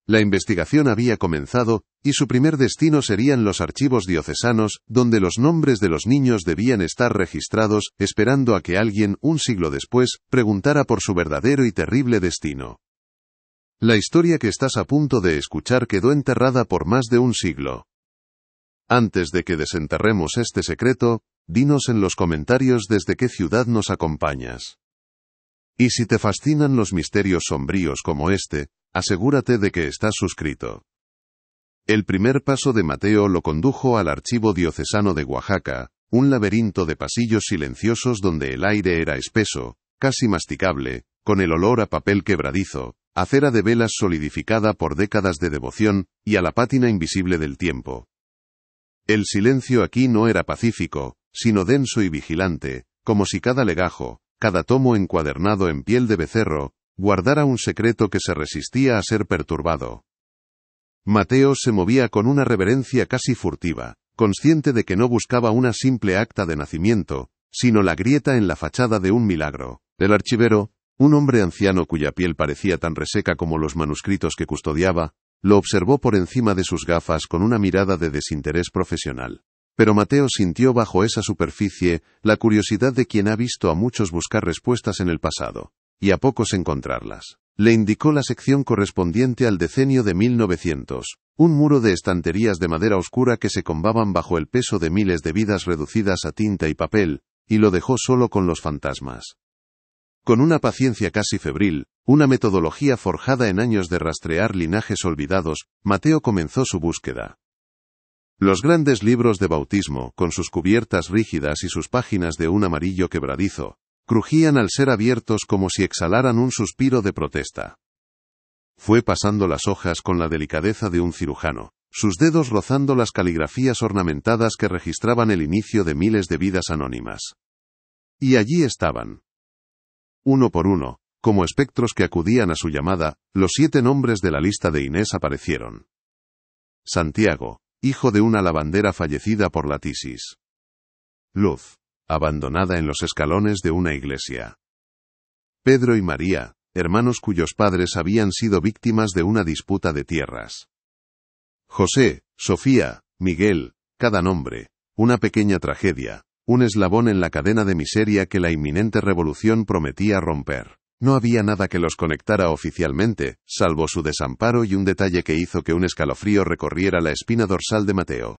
La investigación había comenzado, y su primer destino serían los archivos diocesanos, donde los nombres de los niños debían estar registrados, esperando a que alguien, un siglo después, preguntara por su verdadero y terrible destino. La historia que estás a punto de escuchar quedó enterrada por más de un siglo. Antes de que desenterremos este secreto, dinos en los comentarios desde qué ciudad nos acompañas. Y si te fascinan los misterios sombríos como este, asegúrate de que estás suscrito. El primer paso de Mateo lo condujo al Archivo Diocesano de Oaxaca, un laberinto de pasillos silenciosos donde el aire era espeso, casi masticable, con el olor a papel quebradizo, a cera de velas solidificada por décadas de devoción, y a la pátina invisible del tiempo. El silencio aquí no era pacífico, sino denso y vigilante, como si cada legajo, cada tomo encuadernado en piel de becerro, guardara un secreto que se resistía a ser perturbado. Mateo se movía con una reverencia casi furtiva, consciente de que no buscaba una simple acta de nacimiento, sino la grieta en la fachada de un milagro. El archivero, un hombre anciano cuya piel parecía tan reseca como los manuscritos que custodiaba, lo observó por encima de sus gafas con una mirada de desinterés profesional. Pero Mateo sintió bajo esa superficie la curiosidad de quien ha visto a muchos buscar respuestas en el pasado, y a pocos encontrarlas. Le indicó la sección correspondiente al decenio de 1900, un muro de estanterías de madera oscura que se combaban bajo el peso de miles de vidas reducidas a tinta y papel, y lo dejó solo con los fantasmas. Con una paciencia casi febril, una metodología forjada en años de rastrear linajes olvidados, Mateo comenzó su búsqueda. Los grandes libros de bautismo, con sus cubiertas rígidas y sus páginas de un amarillo quebradizo, crujían al ser abiertos como si exhalaran un suspiro de protesta. Fue pasando las hojas con la delicadeza de un cirujano, sus dedos rozando las caligrafías ornamentadas que registraban el inicio de miles de vidas anónimas. Y allí estaban. Uno por uno, como espectros que acudían a su llamada, los 7 nombres de la lista de Inés aparecieron. Santiago, hijo de una lavandera fallecida por la tisis. Luz, abandonada en los escalones de una iglesia. Pedro y María, hermanos cuyos padres habían sido víctimas de una disputa de tierras. José, Sofía, Miguel, cada nombre, una pequeña tragedia, un eslabón en la cadena de miseria que la inminente revolución prometía romper. No había nada que los conectara oficialmente, salvo su desamparo y un detalle que hizo que un escalofrío recorriera la espina dorsal de Mateo.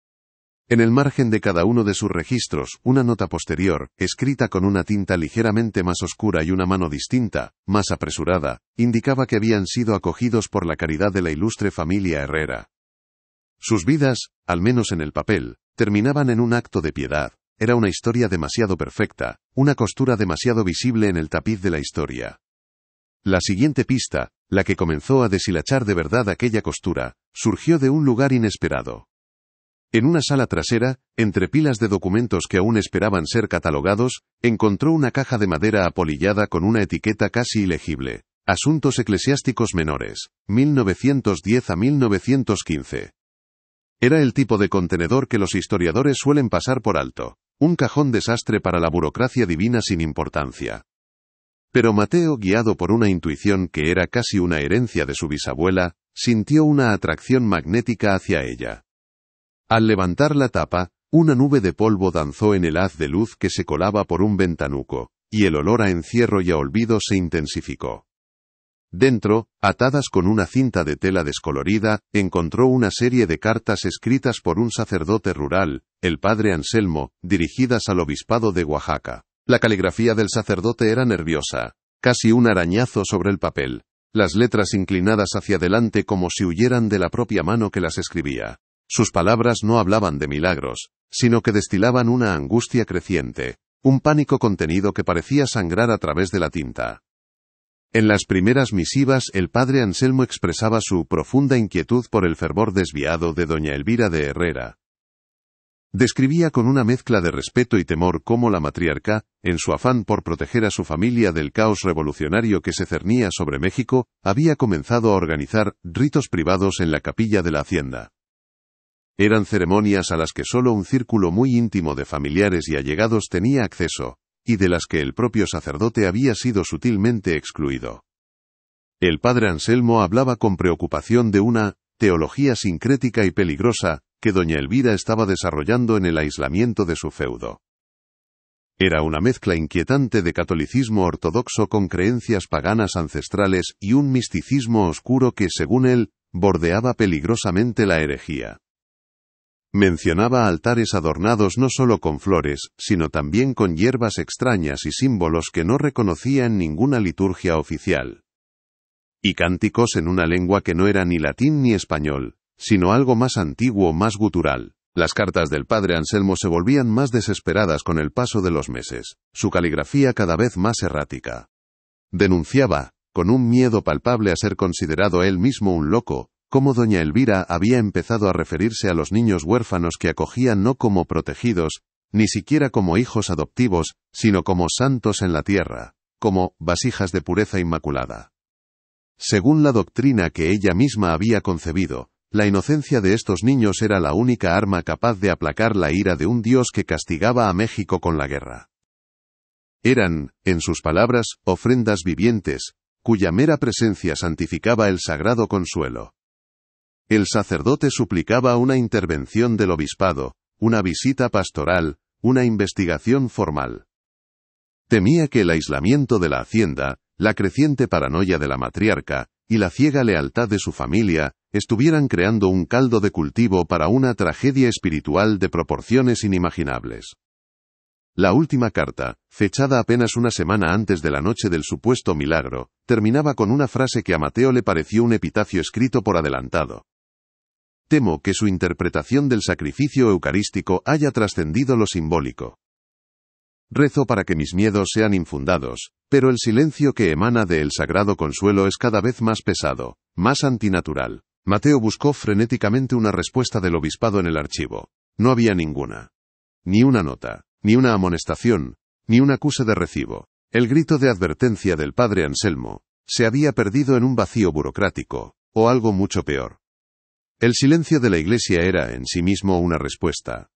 En el margen de cada uno de sus registros, una nota posterior, escrita con una tinta ligeramente más oscura y una mano distinta, más apresurada, indicaba que habían sido acogidos por la caridad de la ilustre familia Herrera. Sus vidas, al menos en el papel, terminaban en un acto de piedad. Era una historia demasiado perfecta, una costura demasiado visible en el tapiz de la historia. La siguiente pista, la que comenzó a deshilachar de verdad aquella costura, surgió de un lugar inesperado. En una sala trasera, entre pilas de documentos que aún esperaban ser catalogados, encontró una caja de madera apolillada con una etiqueta casi ilegible. Asuntos eclesiásticos menores, 1910 a 1915. Era el tipo de contenedor que los historiadores suelen pasar por alto, un cajón desastre para la burocracia divina sin importancia. Pero Mateo, guiado por una intuición que era casi una herencia de su bisabuela, sintió una atracción magnética hacia ella. Al levantar la tapa, una nube de polvo danzó en el haz de luz que se colaba por un ventanuco, y el olor a encierro y a olvido se intensificó. Dentro, atadas con una cinta de tela descolorida, encontró una serie de cartas escritas por un sacerdote rural, el padre Anselmo, dirigidas al obispado de Oaxaca. La caligrafía del sacerdote era nerviosa, casi un arañazo sobre el papel, las letras inclinadas hacia adelante como si huyeran de la propia mano que las escribía. Sus palabras no hablaban de milagros, sino que destilaban una angustia creciente, un pánico contenido que parecía sangrar a través de la tinta. En las primeras misivas el padre Anselmo expresaba su profunda inquietud por el fervor desviado de doña Elvira de Herrera. Describía con una mezcla de respeto y temor cómo la matriarca, en su afán por proteger a su familia del caos revolucionario que se cernía sobre México, había comenzado a organizar ritos privados en la capilla de la hacienda. Eran ceremonias a las que solo un círculo muy íntimo de familiares y allegados tenía acceso, y de las que el propio sacerdote había sido sutilmente excluido. El padre Anselmo hablaba con preocupación de una teología sincrética y peligrosa que doña Elvira estaba desarrollando en el aislamiento de su feudo. Era una mezcla inquietante de catolicismo ortodoxo con creencias paganas ancestrales y un misticismo oscuro que, según él, bordeaba peligrosamente la herejía. Mencionaba altares adornados no solo con flores, sino también con hierbas extrañas y símbolos que no reconocía en ninguna liturgia oficial. Y cánticos en una lengua que no era ni latín ni español, sino algo más antiguo, más gutural. Las cartas del padre Anselmo se volvían más desesperadas con el paso de los meses, su caligrafía cada vez más errática. Denunciaba, con un miedo palpable a ser considerado él mismo un loco, cómo doña Elvira había empezado a referirse a los niños huérfanos que acogía no como protegidos, ni siquiera como hijos adoptivos, sino como santos en la tierra, como vasijas de pureza inmaculada. Según la doctrina que ella misma había concebido, la inocencia de estos niños era la única arma capaz de aplacar la ira de un Dios que castigaba a México con la guerra. Eran, en sus palabras, ofrendas vivientes, cuya mera presencia santificaba el sagrado consuelo. El sacerdote suplicaba una intervención del obispado, una visita pastoral, una investigación formal. Temía que el aislamiento de la hacienda, la creciente paranoia de la matriarca, y la ciega lealtad de su familia, estuvieran creando un caldo de cultivo para una tragedia espiritual de proporciones inimaginables. La última carta, fechada apenas una semana antes de la noche del supuesto milagro, terminaba con una frase que a Mateo le pareció un epitafio escrito por adelantado. Temo que su interpretación del sacrificio eucarístico haya trascendido lo simbólico. Rezo para que mis miedos sean infundados, pero el silencio que emana de el sagrado consuelo es cada vez más pesado, más antinatural. Mateo buscó frenéticamente una respuesta del obispado en el archivo. No había ninguna. Ni una nota, ni una amonestación, ni un acuse de recibo. El grito de advertencia del padre Anselmo se había perdido en un vacío burocrático, o algo mucho peor. El silencio de la Iglesia era en sí mismo una respuesta.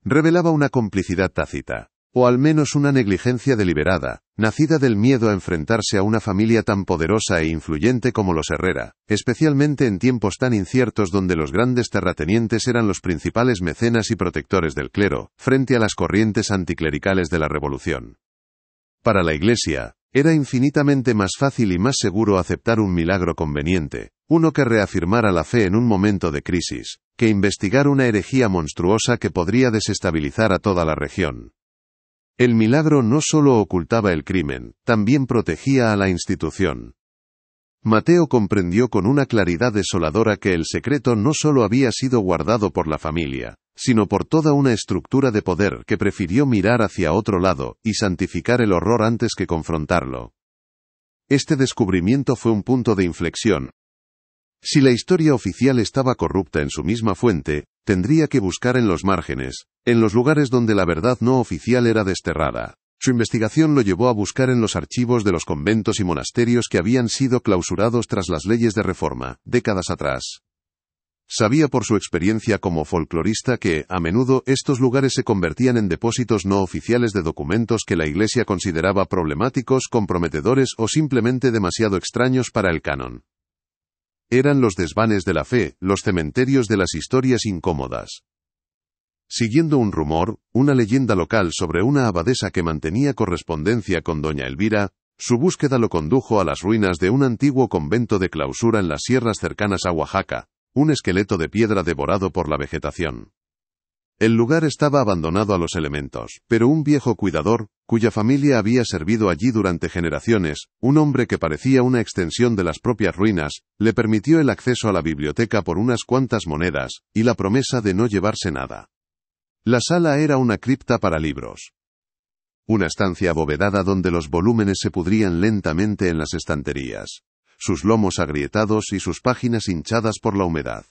Revelaba una complicidad tácita, o al menos una negligencia deliberada, nacida del miedo a enfrentarse a una familia tan poderosa e influyente como los Herrera, especialmente en tiempos tan inciertos donde los grandes terratenientes eran los principales mecenas y protectores del clero, frente a las corrientes anticlericales de la Revolución. Para la Iglesia, era infinitamente más fácil y más seguro aceptar un milagro conveniente, uno que reafirmara la fe en un momento de crisis, que investigar una herejía monstruosa que podría desestabilizar a toda la región. El milagro no solo ocultaba el crimen, también protegía a la institución. Mateo comprendió con una claridad desoladora que el secreto no solo había sido guardado por la familia, sino por toda una estructura de poder que prefirió mirar hacia otro lado y santificar el horror antes que confrontarlo. Este descubrimiento fue un punto de inflexión. Si la historia oficial estaba corrupta en su misma fuente, tendría que buscar en los márgenes, en los lugares donde la verdad no oficial era desterrada. Su investigación lo llevó a buscar en los archivos de los conventos y monasterios que habían sido clausurados tras las leyes de reforma, décadas atrás. Sabía por su experiencia como folclorista que, a menudo, estos lugares se convertían en depósitos no oficiales de documentos que la Iglesia consideraba problemáticos, comprometedores o simplemente demasiado extraños para el canon. Eran los desvanes de la fe, los cementerios de las historias incómodas. Siguiendo un rumor, una leyenda local sobre una abadesa que mantenía correspondencia con doña Elvira, su búsqueda lo condujo a las ruinas de un antiguo convento de clausura en las sierras cercanas a Oaxaca, un esqueleto de piedra devorado por la vegetación. El lugar estaba abandonado a los elementos, pero un viejo cuidador, cuya familia había servido allí durante generaciones, un hombre que parecía una extensión de las propias ruinas, le permitió el acceso a la biblioteca por unas cuantas monedas, y la promesa de no llevarse nada. La sala era una cripta para libros. Una estancia abovedada donde los volúmenes se pudrían lentamente en las estanterías, sus lomos agrietados y sus páginas hinchadas por la humedad.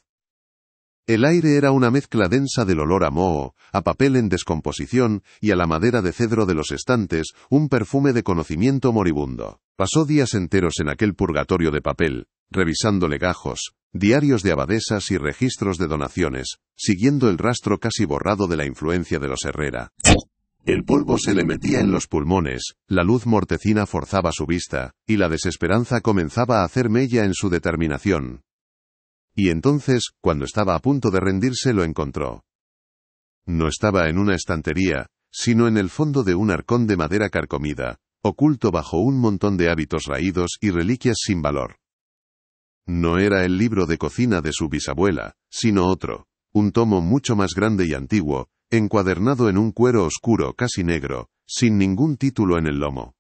El aire era una mezcla densa del olor a moho, a papel en descomposición y a la madera de cedro de los estantes, un perfume de conocimiento moribundo. Pasó días enteros en aquel purgatorio de papel, revisando legajos, diarios de abadesas y registros de donaciones, siguiendo el rastro casi borrado de la influencia de los Herrera. El polvo se le metía en los pulmones, la luz mortecina forzaba su vista, y la desesperanza comenzaba a hacer mella en su determinación. Y entonces, cuando estaba a punto de rendirse, lo encontró. No estaba en una estantería, sino en el fondo de un arcón de madera carcomida, oculto bajo un montón de hábitos raídos y reliquias sin valor. No era el libro de cocina de su bisabuela, sino otro, un tomo mucho más grande y antiguo, encuadernado en un cuero oscuro casi negro, sin ningún título en el lomo.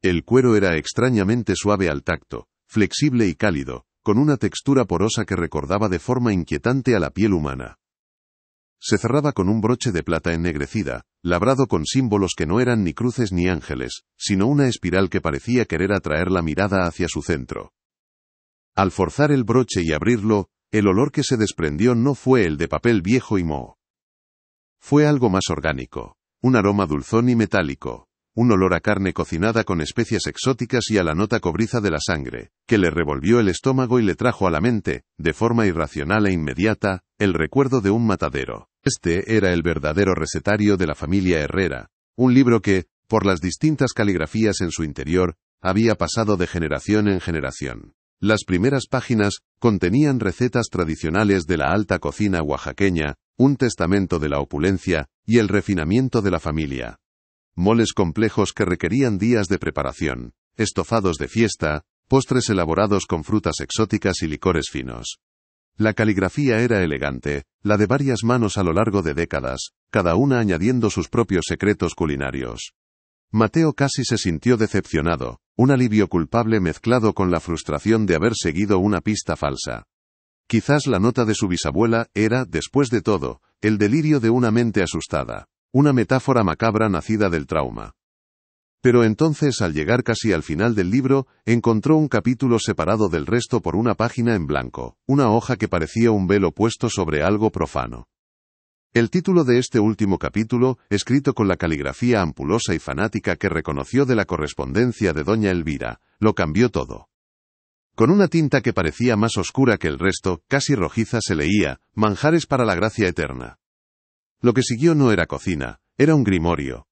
El cuero era extrañamente suave al tacto, flexible y cálido, con una textura porosa que recordaba de forma inquietante a la piel humana. Se cerraba con un broche de plata ennegrecida, labrado con símbolos que no eran ni cruces ni ángeles, sino una espiral que parecía querer atraer la mirada hacia su centro. Al forzar el broche y abrirlo, el olor que se desprendió no fue el de papel viejo y moho. Fue algo más orgánico, un aroma dulzón y metálico, un olor a carne cocinada con especias exóticas y a la nota cobriza de la sangre, que le revolvió el estómago y le trajo a la mente, de forma irracional e inmediata, el recuerdo de un matadero. Este era el verdadero recetario de la familia Herrera, un libro que, por las distintas caligrafías en su interior, había pasado de generación en generación. Las primeras páginas contenían recetas tradicionales de la alta cocina oaxaqueña, un testamento de la opulencia y el refinamiento de la familia. Moles complejos que requerían días de preparación, estofados de fiesta, postres elaborados con frutas exóticas y licores finos. La caligrafía era elegante, la de varias manos a lo largo de décadas, cada una añadiendo sus propios secretos culinarios. Mateo casi se sintió decepcionado, un alivio culpable mezclado con la frustración de haber seguido una pista falsa. Quizás la nota de su bisabuela era, después de todo, el delirio de una mente asustada, una metáfora macabra nacida del trauma. Pero entonces, al llegar casi al final del libro, encontró un capítulo separado del resto por una página en blanco, una hoja que parecía un velo puesto sobre algo profano. El título de este último capítulo, escrito con la caligrafía ampulosa y fanática que reconoció de la correspondencia de doña Elvira, lo cambió todo. Con una tinta que parecía más oscura que el resto, casi rojiza, se leía, manjares para la gracia eterna. Lo que siguió no era cocina, era un grimorio.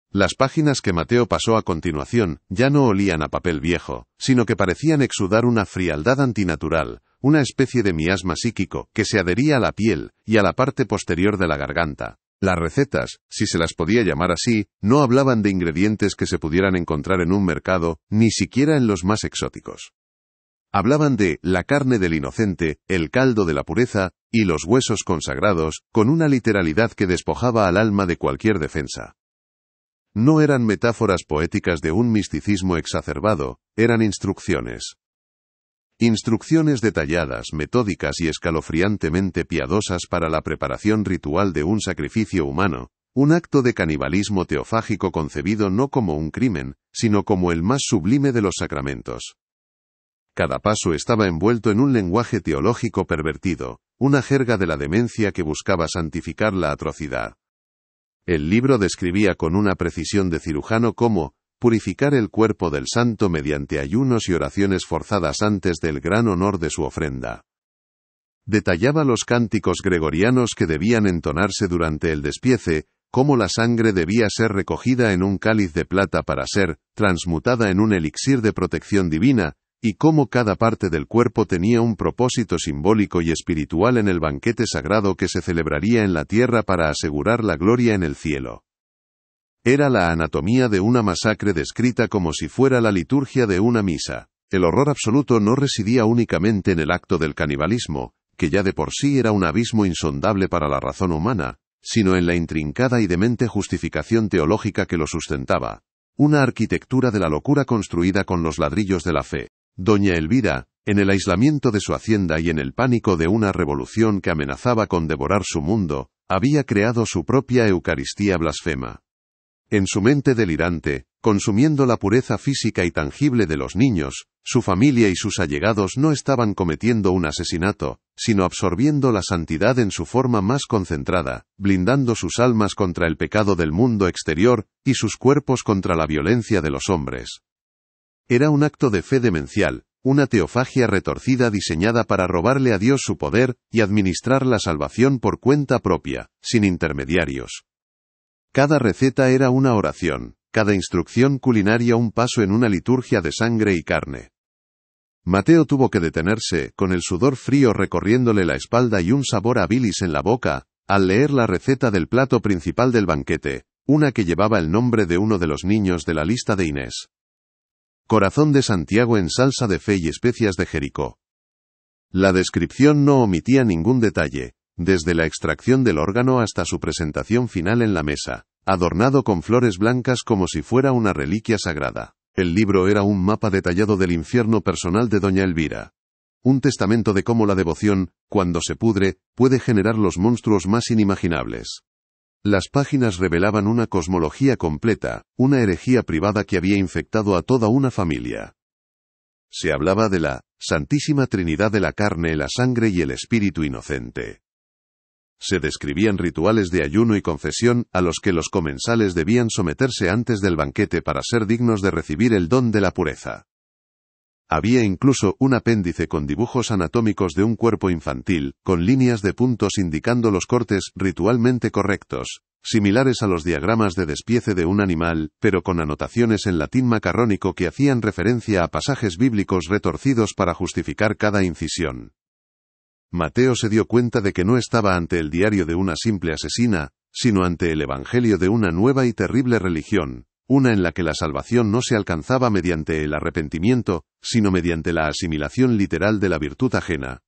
Las páginas que Mateo pasó a continuación ya no olían a papel viejo, sino que parecían exudar una frialdad antinatural, una especie de miasma psíquico que se adhería a la piel y a la parte posterior de la garganta. Las recetas, si se las podía llamar así, no hablaban de ingredientes que se pudieran encontrar en un mercado, ni siquiera en los más exóticos. Hablaban de la carne del inocente, el caldo de la pureza, y los huesos consagrados, con una literalidad que despojaba al alma de cualquier defensa. No eran metáforas poéticas de un misticismo exacerbado, eran instrucciones. Instrucciones detalladas, metódicas y escalofriantemente piadosas para la preparación ritual de un sacrificio humano, un acto de canibalismo teofágico concebido no como un crimen, sino como el más sublime de los sacramentos. Cada paso estaba envuelto en un lenguaje teológico pervertido, una jerga de la demencia que buscaba santificar la atrocidad. El libro describía con una precisión de cirujano cómo purificar el cuerpo del santo mediante ayunos y oraciones forzadas antes del gran honor de su ofrenda. Detallaba los cánticos gregorianos que debían entonarse durante el despiece, cómo la sangre debía ser recogida en un cáliz de plata para ser transmutada en un elixir de protección divina, y cómo cada parte del cuerpo tenía un propósito simbólico y espiritual en el banquete sagrado que se celebraría en la tierra para asegurar la gloria en el cielo. Era la anatomía de una masacre descrita como si fuera la liturgia de una misa. El horror absoluto no residía únicamente en el acto del canibalismo, que ya de por sí era un abismo insondable para la razón humana, sino en la intrincada y demente justificación teológica que lo sustentaba. Una arquitectura de la locura construida con los ladrillos de la fe. Doña Elvira, en el aislamiento de su hacienda y en el pánico de una revolución que amenazaba con devorar su mundo, había creado su propia Eucaristía blasfema. En su mente delirante, consumiendo la pureza física y tangible de los niños, Su familia y sus allegados no estaban cometiendo un asesinato, sino absorbiendo la santidad en su forma más concentrada, blindando sus almas contra el pecado del mundo exterior, y sus cuerpos contra la violencia de los hombres. Era un acto de fe demencial, una teofagia retorcida diseñada para robarle a Dios su poder, y administrar la salvación por cuenta propia, sin intermediarios. Cada receta era una oración, cada instrucción culinaria un paso en una liturgia de sangre y carne. Mateo tuvo que detenerse, con el sudor frío recorriéndole la espalda y un sabor a bilis en la boca, al leer la receta del plato principal del banquete, una que llevaba el nombre de uno de los niños de la lista de Inés. Corazón de Santiago en salsa de fe y especias de Jericó. La descripción no omitía ningún detalle, desde la extracción del órgano hasta su presentación final en la mesa, adornado con flores blancas como si fuera una reliquia sagrada. El libro era un mapa detallado del infierno personal de doña Elvira. Un testamento de cómo la devoción, cuando se pudre, puede generar los monstruos más inimaginables. Las páginas revelaban una cosmología completa, una herejía privada que había infectado a toda una familia. Se hablaba de la Santísima Trinidad de la carne, la sangre y el espíritu inocente. Se describían rituales de ayuno y confesión a los que los comensales debían someterse antes del banquete para ser dignos de recibir el don de la pureza. Había incluso un apéndice con dibujos anatómicos de un cuerpo infantil, con líneas de puntos indicando los cortes ritualmente correctos, similares a los diagramas de despiece de un animal, pero con anotaciones en latín macarrónico que hacían referencia a pasajes bíblicos retorcidos para justificar cada incisión. Mateo se dio cuenta de que no estaba ante el diario de una simple asesina, sino ante el evangelio de una nueva y terrible religión, una en la que la salvación no se alcanzaba mediante el arrepentimiento, sino mediante la asimilación literal de la virtud ajena.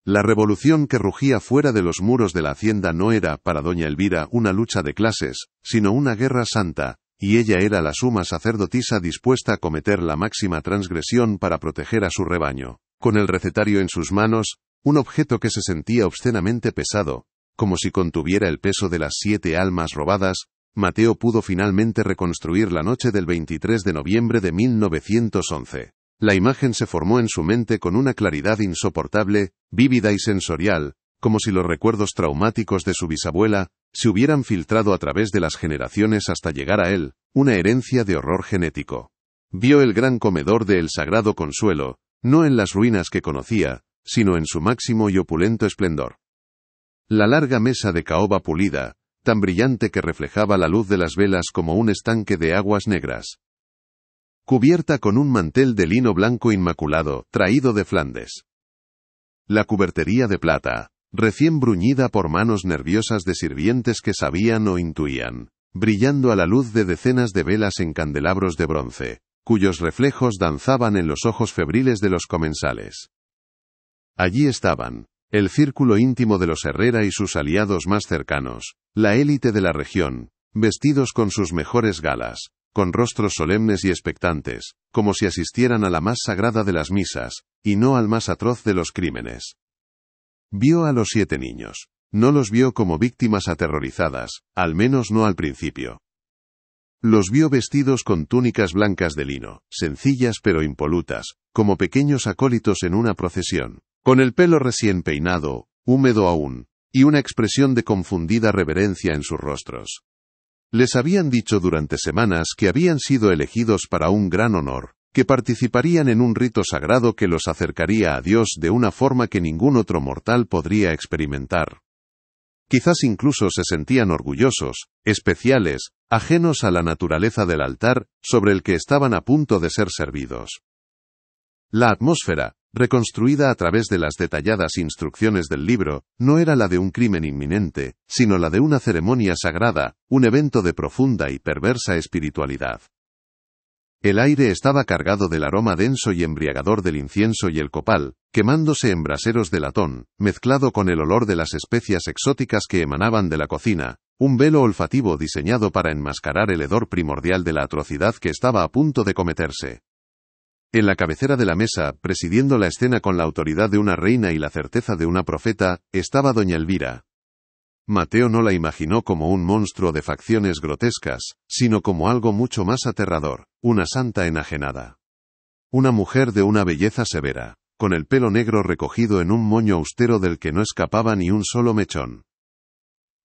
La revolución que rugía fuera de los muros de la hacienda no era, para doña Elvira, una lucha de clases, sino una guerra santa, y ella era la suma sacerdotisa dispuesta a cometer la máxima transgresión para proteger a su rebaño. Con el recetario en sus manos, un objeto que se sentía obscenamente pesado, como si contuviera el peso de las 7 almas robadas, Mateo pudo finalmente reconstruir la noche del 23 de noviembre de 1911. La imagen se formó en su mente con una claridad insoportable, vívida y sensorial, como si los recuerdos traumáticos de su bisabuela se hubieran filtrado a través de las generaciones hasta llegar a él, una herencia de horror genético. Vio el gran comedor de El Sagrado Consuelo, no en las ruinas que conocía, sino en su máximo y opulento esplendor. La larga mesa de caoba pulida, tan brillante que reflejaba la luz de las velas como un estanque de aguas negras. Cubierta con un mantel de lino blanco inmaculado, traído de Flandes. La cubertería de plata, recién bruñida por manos nerviosas de sirvientes que sabían o intuían, brillando a la luz de decenas de velas en candelabros de bronce, cuyos reflejos danzaban en los ojos febriles de los comensales. Allí estaban, el círculo íntimo de los Herrera y sus aliados más cercanos, la élite de la región, vestidos con sus mejores galas, con rostros solemnes y expectantes, como si asistieran a la más sagrada de las misas, y no al más atroz de los crímenes. Vio a los 7 niños. No los vio como víctimas aterrorizadas, al menos no al principio. Los vio vestidos con túnicas blancas de lino, sencillas pero impolutas, como pequeños acólitos en una procesión, con el pelo recién peinado, húmedo aún, y una expresión de confundida reverencia en sus rostros. Les habían dicho durante semanas que habían sido elegidos para un gran honor, que participarían en un rito sagrado que los acercaría a Dios de una forma que ningún otro mortal podría experimentar. Quizás incluso se sentían orgullosos, especiales, ajenos a la naturaleza del altar, sobre el que estaban a punto de ser servidos. La atmósfera, reconstruida a través de las detalladas instrucciones del libro, no era la de un crimen inminente, sino la de una ceremonia sagrada, un evento de profunda y perversa espiritualidad. El aire estaba cargado del aroma denso y embriagador del incienso y el copal, quemándose en braseros de latón, mezclado con el olor de las especias exóticas que emanaban de la cocina, un velo olfativo diseñado para enmascarar el hedor primordial de la atrocidad que estaba a punto de cometerse. En la cabecera de la mesa, presidiendo la escena con la autoridad de una reina y la certeza de una profeta, estaba doña Elvira. Mateo no la imaginó como un monstruo de facciones grotescas, sino como algo mucho más aterrador, una santa enajenada. una mujer de una belleza severa, con el pelo negro recogido en un moño austero del que no escapaba ni un solo mechón.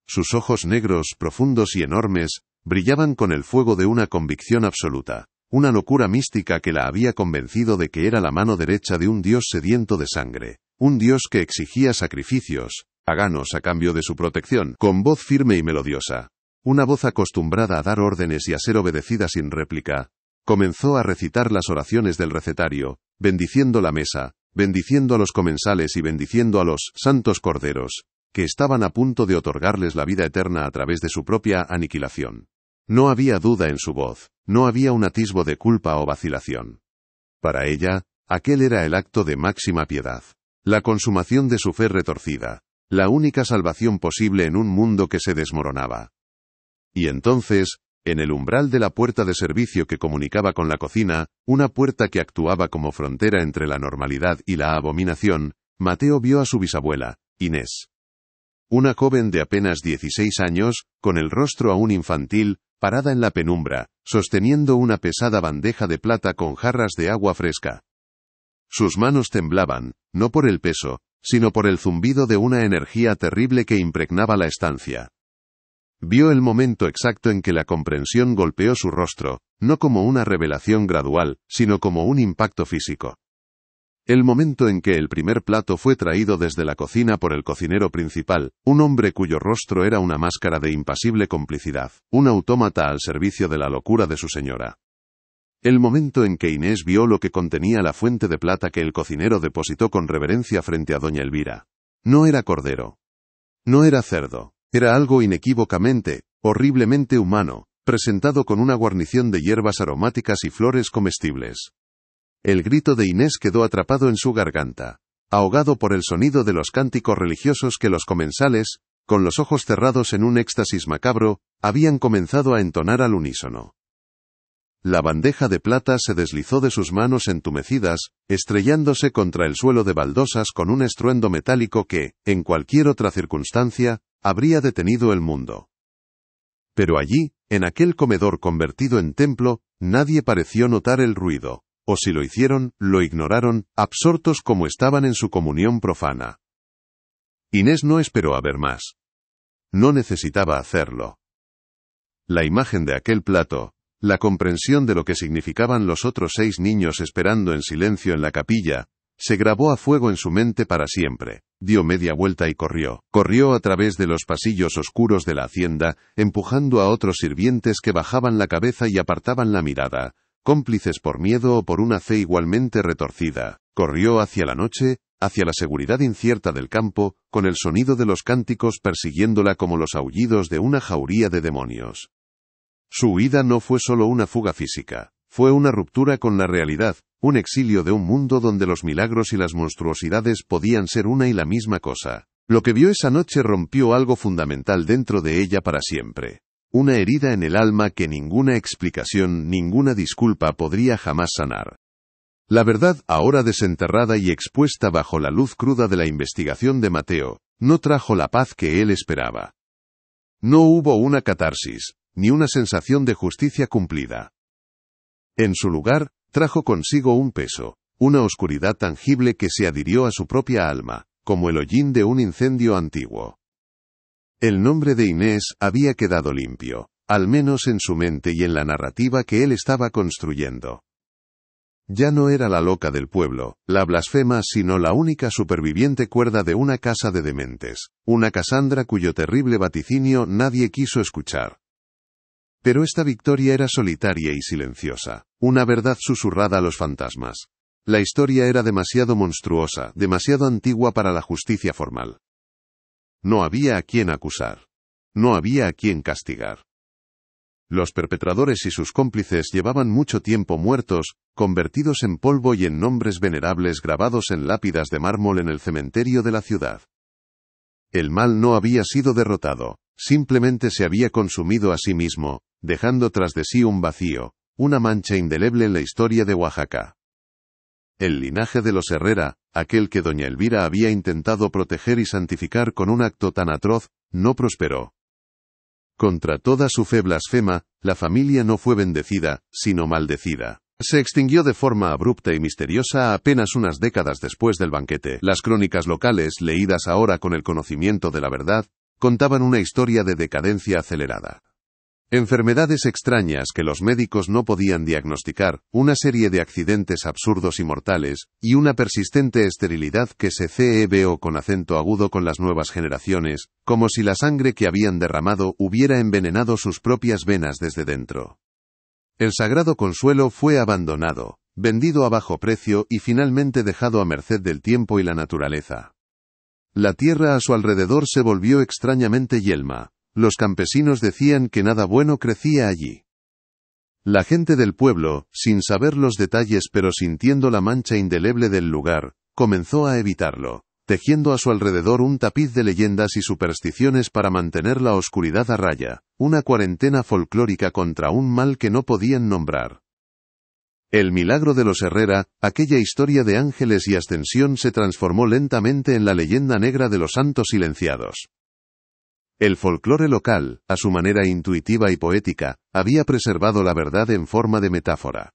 Sus ojos negros, profundos y enormes, brillaban con el fuego de una convicción absoluta, una locura mística que la había convencido de que era la mano derecha de un dios sediento de sangre, un dios que exigía sacrificios paganos a cambio de su protección, con voz firme y melodiosa, una voz acostumbrada a dar órdenes y a ser obedecida sin réplica. Comenzó a recitar las oraciones del recetario, bendiciendo la mesa, bendiciendo a los comensales y bendiciendo a los santos corderos, que estaban a punto de otorgarles la vida eterna a través de su propia aniquilación. No había duda en su voz, no había un atisbo de culpa o vacilación. Para ella, aquel era el acto de máxima piedad, la consumación de su fe retorcida, la única salvación posible en un mundo que se desmoronaba. Y entonces, en el umbral de la puerta de servicio que comunicaba con la cocina, una puerta que actuaba como frontera entre la normalidad y la abominación, Mateo vio a su bisabuela, Inés. Una joven de apenas 16 años, con el rostro aún infantil, parada en la penumbra, sosteniendo una pesada bandeja de plata con jarras de agua fresca. Sus manos temblaban, no por el peso, sino por el zumbido de una energía terrible que impregnaba la estancia. Vio el momento exacto en que la comprensión golpeó su rostro, no como una revelación gradual, sino como un impacto físico. El momento en que el primer plato fue traído desde la cocina por el cocinero principal, un hombre cuyo rostro era una máscara de impasible complicidad, un autómata al servicio de la locura de su señora. El momento en que Inés vio lo que contenía la fuente de plata que el cocinero depositó con reverencia frente a doña Elvira. No era cordero. No era cerdo. Era algo inequívocamente, horriblemente humano, presentado con una guarnición de hierbas aromáticas y flores comestibles. El grito de Inés quedó atrapado en su garganta, ahogado por el sonido de los cánticos religiosos que los comensales, con los ojos cerrados en un éxtasis macabro, habían comenzado a entonar al unísono. La bandeja de plata se deslizó de sus manos entumecidas, estrellándose contra el suelo de baldosas con un estruendo metálico que, en cualquier otra circunstancia, habría detenido el mundo. Pero allí, en aquel comedor convertido en templo, nadie pareció notar el ruido, o si lo hicieron, lo ignoraron, absortos como estaban en su comunión profana. Inés no esperó a ver más. No necesitaba hacerlo. La imagen de aquel plato, la comprensión de lo que significaban los otros 6 niños esperando en silencio en la capilla, se grabó a fuego en su mente para siempre. Dio media vuelta y corrió. Corrió a través de los pasillos oscuros de la hacienda, empujando a otros sirvientes que bajaban la cabeza y apartaban la mirada, cómplices por miedo o por una fe igualmente retorcida. Corrió hacia la noche, hacia la seguridad incierta del campo, con el sonido de los cánticos persiguiéndola como los aullidos de una jauría de demonios. Su huida no fue solo una fuga física, fue una ruptura con la realidad, un exilio de un mundo donde los milagros y las monstruosidades podían ser una y la misma cosa. Lo que vio esa noche rompió algo fundamental dentro de ella para siempre. Una herida en el alma que ninguna explicación, ninguna disculpa podría jamás sanar. La verdad, ahora desenterrada y expuesta bajo la luz cruda de la investigación de Mateo, no trajo la paz que él esperaba. No hubo una catarsis, ni una sensación de justicia cumplida. En su lugar, trajo consigo un peso, una oscuridad tangible que se adhirió a su propia alma, como el hollín de un incendio antiguo. El nombre de Inés había quedado limpio, al menos en su mente y en la narrativa que él estaba construyendo. Ya no era la loca del pueblo, la blasfema, sino la única superviviente cuerda de una casa de dementes, una Casandra cuyo terrible vaticinio nadie quiso escuchar. Pero esta victoria era solitaria y silenciosa, una verdad susurrada a los fantasmas. La historia era demasiado monstruosa, demasiado antigua para la justicia formal. No había a quien acusar. No había a quien castigar. Los perpetradores y sus cómplices llevaban mucho tiempo muertos, convertidos en polvo y en nombres venerables grabados en lápidas de mármol en el cementerio de la ciudad. El mal no había sido derrotado, simplemente se había consumido a sí mismo, dejando tras de sí un vacío, una mancha indeleble en la historia de Oaxaca. El linaje de los Herrera, aquel que doña Elvira había intentado proteger y santificar con un acto tan atroz, no prosperó. Contra toda su fe blasfema, la familia no fue bendecida, sino maldecida. Se extinguió de forma abrupta y misteriosa apenas unas décadas después del banquete. Las crónicas locales, leídas ahora con el conocimiento de la verdad, contaban una historia de decadencia acelerada. Enfermedades extrañas que los médicos no podían diagnosticar, una serie de accidentes absurdos y mortales, y una persistente esterilidad que se cebó con acento agudo con las nuevas generaciones, como si la sangre que habían derramado hubiera envenenado sus propias venas desde dentro. El sagrado consuelo fue abandonado, vendido a bajo precio y finalmente dejado a merced del tiempo y la naturaleza. La tierra a su alrededor se volvió extrañamente yelma. Los campesinos decían que nada bueno crecía allí. La gente del pueblo, sin saber los detalles pero sintiendo la mancha indeleble del lugar, comenzó a evitarlo, tejiendo a su alrededor un tapiz de leyendas y supersticiones para mantener la oscuridad a raya, una cuarentena folclórica contra un mal que no podían nombrar. El milagro de los Herrera, aquella historia de ángeles y ascensión, se transformó lentamente en la leyenda negra de los santos silenciados. El folclore local, a su manera intuitiva y poética, había preservado la verdad en forma de metáfora.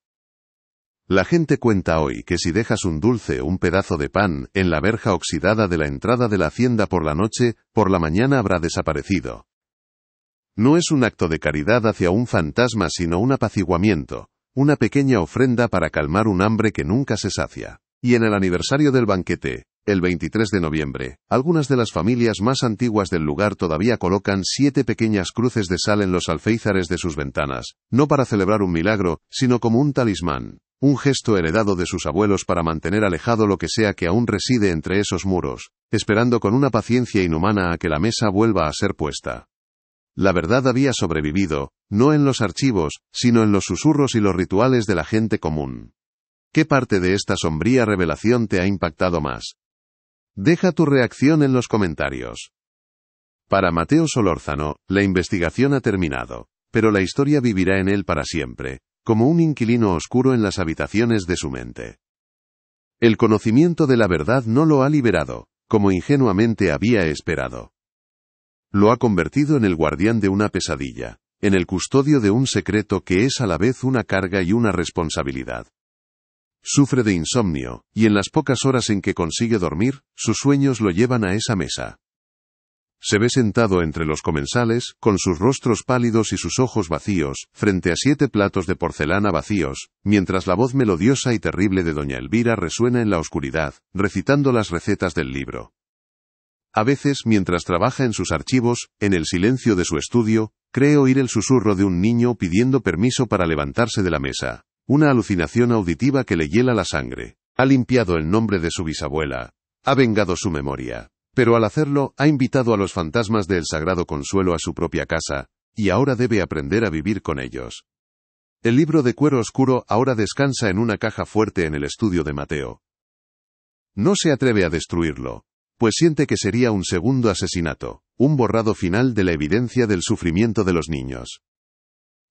La gente cuenta hoy que si dejas un dulce o un pedazo de pan en la verja oxidada de la entrada de la hacienda por la noche, por la mañana habrá desaparecido. No es un acto de caridad hacia un fantasma sino un apaciguamiento, una pequeña ofrenda para calmar un hambre que nunca se sacia. Y en el aniversario del banquete, el 23 de noviembre, algunas de las familias más antiguas del lugar todavía colocan 7 pequeñas cruces de sal en los alféizares de sus ventanas, no para celebrar un milagro, sino como un talismán, un gesto heredado de sus abuelos para mantener alejado lo que sea que aún reside entre esos muros, esperando con una paciencia inhumana a que la mesa vuelva a ser puesta. La verdad había sobrevivido, no en los archivos, sino en los susurros y los rituales de la gente común. ¿Qué parte de esta sombría revelación te ha impactado más? Deja tu reacción en los comentarios. Para Mateo Solórzano, la investigación ha terminado, pero la historia vivirá en él para siempre, como un inquilino oscuro en las habitaciones de su mente. El conocimiento de la verdad no lo ha liberado, como ingenuamente había esperado. Lo ha convertido en el guardián de una pesadilla, en el custodio de un secreto que es a la vez una carga y una responsabilidad. Sufre de insomnio, y en las pocas horas en que consigue dormir, sus sueños lo llevan a esa mesa. Se ve sentado entre los comensales, con sus rostros pálidos y sus ojos vacíos, frente a 7 platos de porcelana vacíos, mientras la voz melodiosa y terrible de doña Elvira resuena en la oscuridad, recitando las recetas del libro. A veces, mientras trabaja en sus archivos, en el silencio de su estudio, cree oír el susurro de un niño pidiendo permiso para levantarse de la mesa. Una alucinación auditiva que le hiela la sangre. Ha limpiado el nombre de su bisabuela. Ha vengado su memoria. Pero al hacerlo, ha invitado a los fantasmas del Sagrado Consuelo a su propia casa, y ahora debe aprender a vivir con ellos. El libro de cuero oscuro ahora descansa en una caja fuerte en el estudio de Mateo. No se atreve a destruirlo, pues siente que sería un segundo asesinato, un borrado final de la evidencia del sufrimiento de los niños.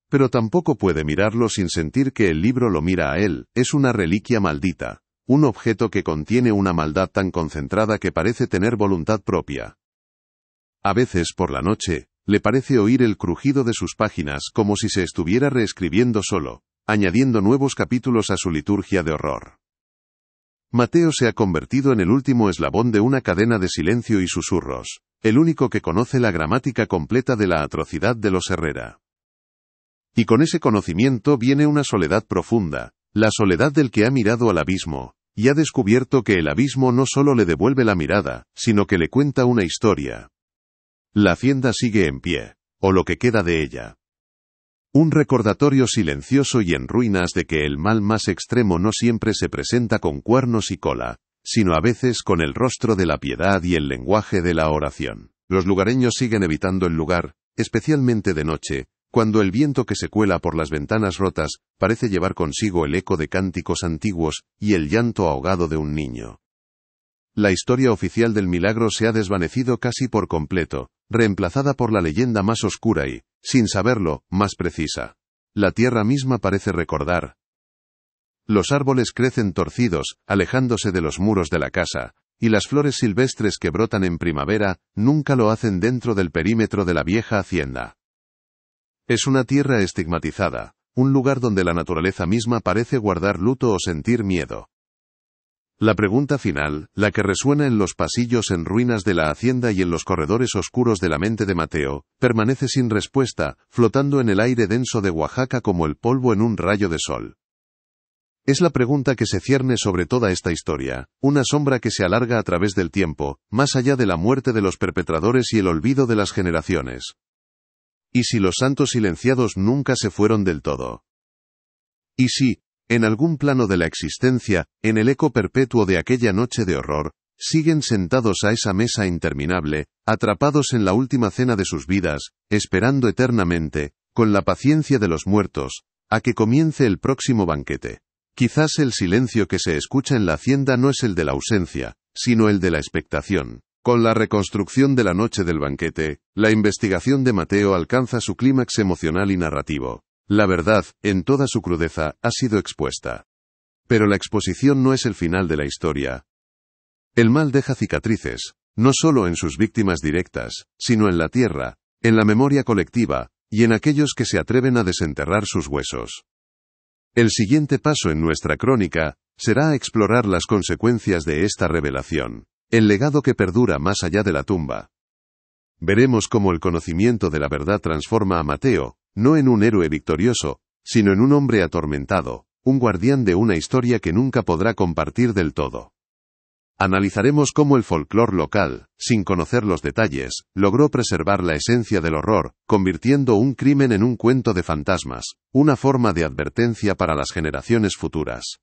Pero tampoco puede mirarlo sin sentir que el libro lo mira a él, es una reliquia maldita, un objeto que contiene una maldad tan concentrada que parece tener voluntad propia. A veces por la noche, le parece oír el crujido de sus páginas como si se estuviera reescribiendo solo, añadiendo nuevos capítulos a su liturgia de horror. Mateo se ha convertido en el último eslabón de una cadena de silencio y susurros, el único que conoce la gramática completa de la atrocidad de los Herrera. Y con ese conocimiento viene una soledad profunda, la soledad del que ha mirado al abismo, y ha descubierto que el abismo no solo le devuelve la mirada, sino que le cuenta una historia. La hacienda sigue en pie, o lo que queda de ella. Un recordatorio silencioso y en ruinas de que el mal más extremo no siempre se presenta con cuernos y cola, sino a veces con el rostro de la piedad y el lenguaje de la oración. Los lugareños siguen evitando el lugar, especialmente de noche, cuando el viento que se cuela por las ventanas rotas parece llevar consigo el eco de cánticos antiguos y el llanto ahogado de un niño. La historia oficial del milagro se ha desvanecido casi por completo, reemplazada por la leyenda más oscura y, sin saberlo, más precisa. La tierra misma parece recordar. Los árboles crecen torcidos, alejándose de los muros de la casa, y las flores silvestres que brotan en primavera nunca lo hacen dentro del perímetro de la vieja hacienda. Es una tierra estigmatizada, un lugar donde la naturaleza misma parece guardar luto o sentir miedo. La pregunta final, la que resuena en los pasillos en ruinas de la hacienda y en los corredores oscuros de la mente de Mateo, permanece sin respuesta, flotando en el aire denso de Oaxaca como el polvo en un rayo de sol. Es la pregunta que se cierne sobre toda esta historia, una sombra que se alarga a través del tiempo, más allá de la muerte de los perpetradores y el olvido de las generaciones. ¿Y si los santos silenciados nunca se fueron del todo? ¿Y si, en algún plano de la existencia, en el eco perpetuo de aquella noche de horror, siguen sentados a esa mesa interminable, atrapados en la última cena de sus vidas, esperando eternamente, con la paciencia de los muertos, a que comience el próximo banquete? Quizás el silencio que se escucha en la hacienda no es el de la ausencia, sino el de la expectación. Con la reconstrucción de la noche del banquete, la investigación de Mateo alcanza su clímax emocional y narrativo. La verdad, en toda su crudeza, ha sido expuesta. Pero la exposición no es el final de la historia. El mal deja cicatrices, no solo en sus víctimas directas, sino en la tierra, en la memoria colectiva, y en aquellos que se atreven a desenterrar sus huesos. El siguiente paso en nuestra crónica será explorar las consecuencias de esta revelación, el legado que perdura más allá de la tumba. Veremos cómo el conocimiento de la verdad transforma a Mateo, no en un héroe victorioso, sino en un hombre atormentado, un guardián de una historia que nunca podrá compartir del todo. Analizaremos cómo el folclore local, sin conocer los detalles, logró preservar la esencia del horror, convirtiendo un crimen en un cuento de fantasmas, una forma de advertencia para las generaciones futuras.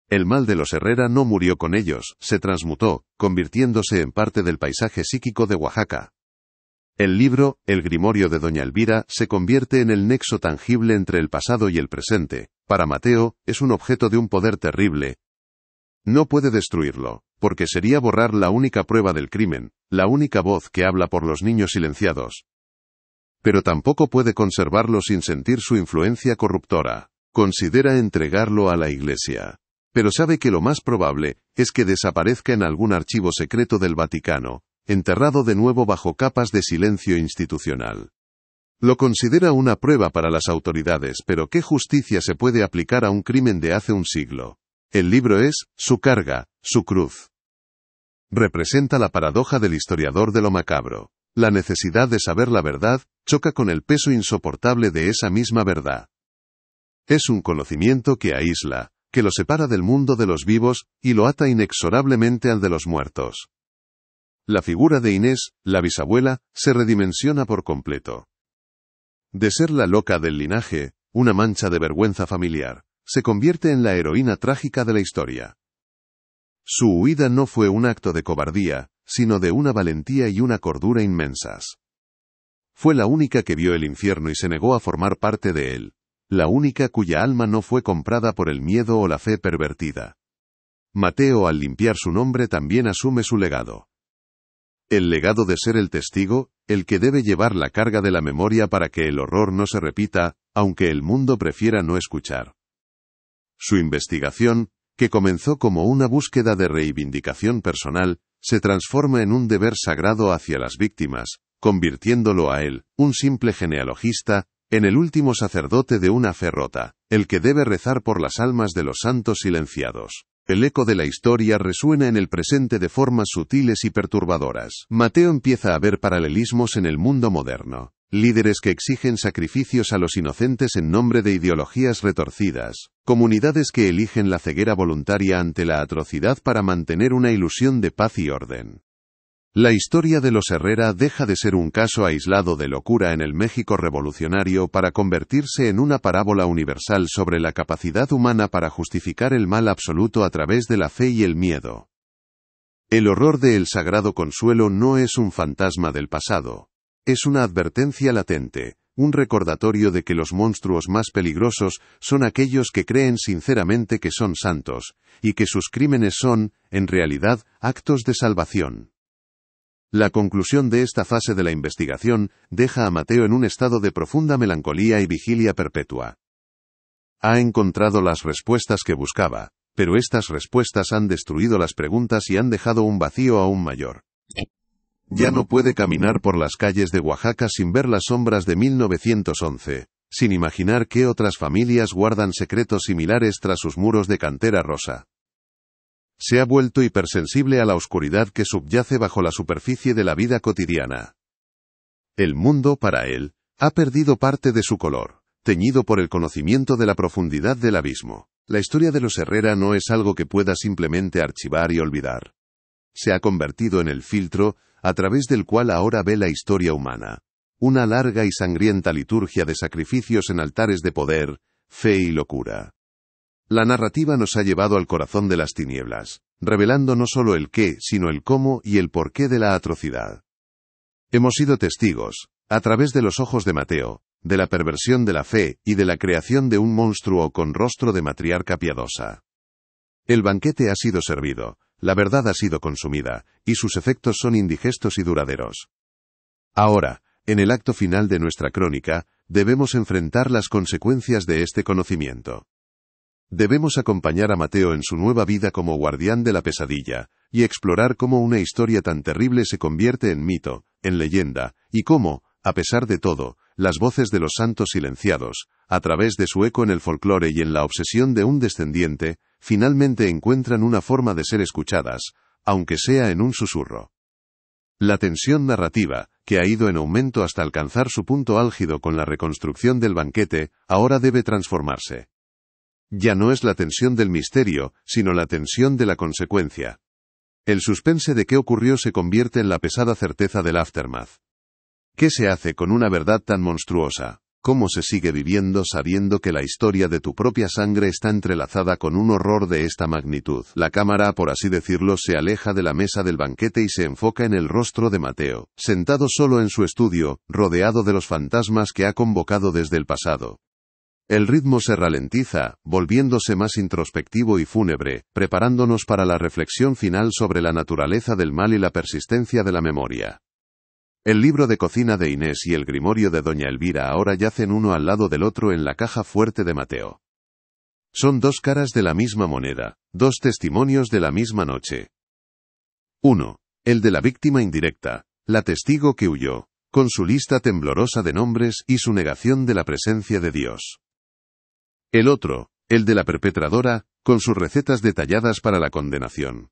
El mal de los Herrera no murió con ellos, se transmutó, convirtiéndose en parte del paisaje psíquico de Oaxaca. El libro, El Grimorio de Doña Elvira, se convierte en el nexo tangible entre el pasado y el presente. Para Mateo, es un objeto de un poder terrible. No puede destruirlo, porque sería borrar la única prueba del crimen, la única voz que habla por los niños silenciados. Pero tampoco puede conservarlo sin sentir su influencia corruptora. Considera entregarlo a la Iglesia. Pero sabe que lo más probable es que desaparezca en algún archivo secreto del Vaticano, enterrado de nuevo bajo capas de silencio institucional. Lo considera una prueba para las autoridades, pero ¿qué justicia se puede aplicar a un crimen de hace un siglo? El libro es su carga, su cruz. Representa la paradoja del historiador de lo macabro. La necesidad de saber la verdad choca con el peso insoportable de esa misma verdad. Es un conocimiento que aísla, que lo separa del mundo de los vivos, y lo ata inexorablemente al de los muertos. La figura de Inés, la bisabuela, se redimensiona por completo. De ser la loca del linaje, una mancha de vergüenza familiar, se convierte en la heroína trágica de la historia. Su huida no fue un acto de cobardía, sino de una valentía y una cordura inmensas. Fue la única que vio el infierno y se negó a formar parte de él, la única cuya alma no fue comprada por el miedo o la fe pervertida. Mateo, al limpiar su nombre, también asume su legado. El legado de ser el testigo, el que debe llevar la carga de la memoria para que el horror no se repita, aunque el mundo prefiera no escuchar. Su investigación, que comenzó como una búsqueda de reivindicación personal, se transforma en un deber sagrado hacia las víctimas, convirtiéndolo a él, un simple genealogista, en el último sacerdote de una fe rota, el que debe rezar por las almas de los santos silenciados. El eco de la historia resuena en el presente de formas sutiles y perturbadoras. Mateo empieza a ver paralelismos en el mundo moderno. Líderes que exigen sacrificios a los inocentes en nombre de ideologías retorcidas. Comunidades que eligen la ceguera voluntaria ante la atrocidad para mantener una ilusión de paz y orden. La historia de los Herrera deja de ser un caso aislado de locura en el México revolucionario para convertirse en una parábola universal sobre la capacidad humana para justificar el mal absoluto a través de la fe y el miedo. El horror de El Sagrado Consuelo no es un fantasma del pasado. Es una advertencia latente, un recordatorio de que los monstruos más peligrosos son aquellos que creen sinceramente que son santos, y que sus crímenes son, en realidad, actos de salvación. La conclusión de esta fase de la investigación deja a Mateo en un estado de profunda melancolía y vigilia perpetua. Ha encontrado las respuestas que buscaba, pero estas respuestas han destruido las preguntas y han dejado un vacío aún mayor. Ya no puede caminar por las calles de Oaxaca sin ver las sombras de 1911, sin imaginar qué otras familias guardan secretos similares tras sus muros de cantera rosa. Se ha vuelto hipersensible a la oscuridad que subyace bajo la superficie de la vida cotidiana. El mundo, para él, ha perdido parte de su color, teñido por el conocimiento de la profundidad del abismo. La historia de los Herrera no es algo que pueda simplemente archivar y olvidar. Se ha convertido en el filtro a través del cual ahora ve la historia humana. Una larga y sangrienta liturgia de sacrificios en altares de poder, fe y locura. La narrativa nos ha llevado al corazón de las tinieblas, revelando no solo el qué, sino el cómo y el porqué de la atrocidad. Hemos sido testigos, a través de los ojos de Mateo, de la perversión de la fe y de la creación de un monstruo con rostro de matriarca piadosa. El banquete ha sido servido, la verdad ha sido consumida, y sus efectos son indigestos y duraderos. Ahora, en el acto final de nuestra crónica, debemos enfrentar las consecuencias de este conocimiento. Debemos acompañar a Mateo en su nueva vida como guardián de la pesadilla, y explorar cómo una historia tan terrible se convierte en mito, en leyenda, y cómo, a pesar de todo, las voces de los santos silenciados, a través de su eco en el folclore y en la obsesión de un descendiente, finalmente encuentran una forma de ser escuchadas, aunque sea en un susurro. La tensión narrativa, que ha ido en aumento hasta alcanzar su punto álgido con la reconstrucción del banquete, ahora debe transformarse. Ya no es la tensión del misterio, sino la tensión de la consecuencia. El suspense de qué ocurrió se convierte en la pesada certeza del aftermath. ¿Qué se hace con una verdad tan monstruosa? ¿Cómo se sigue viviendo sabiendo que la historia de tu propia sangre está entrelazada con un horror de esta magnitud? La cámara, por así decirlo, se aleja de la mesa del banquete y se enfoca en el rostro de Mateo, sentado solo en su estudio, rodeado de los fantasmas que ha convocado desde el pasado. El ritmo se ralentiza, volviéndose más introspectivo y fúnebre, preparándonos para la reflexión final sobre la naturaleza del mal y la persistencia de la memoria. El libro de cocina de Inés y el grimorio de doña Elvira ahora yacen uno al lado del otro en la caja fuerte de Mateo. Son dos caras de la misma moneda, dos testimonios de la misma noche. 1. El de la víctima indirecta, la testigo que huyó, con su lista temblorosa de nombres y su negación de la presencia de Dios. El otro, el de la perpetradora, con sus recetas detalladas para la condenación.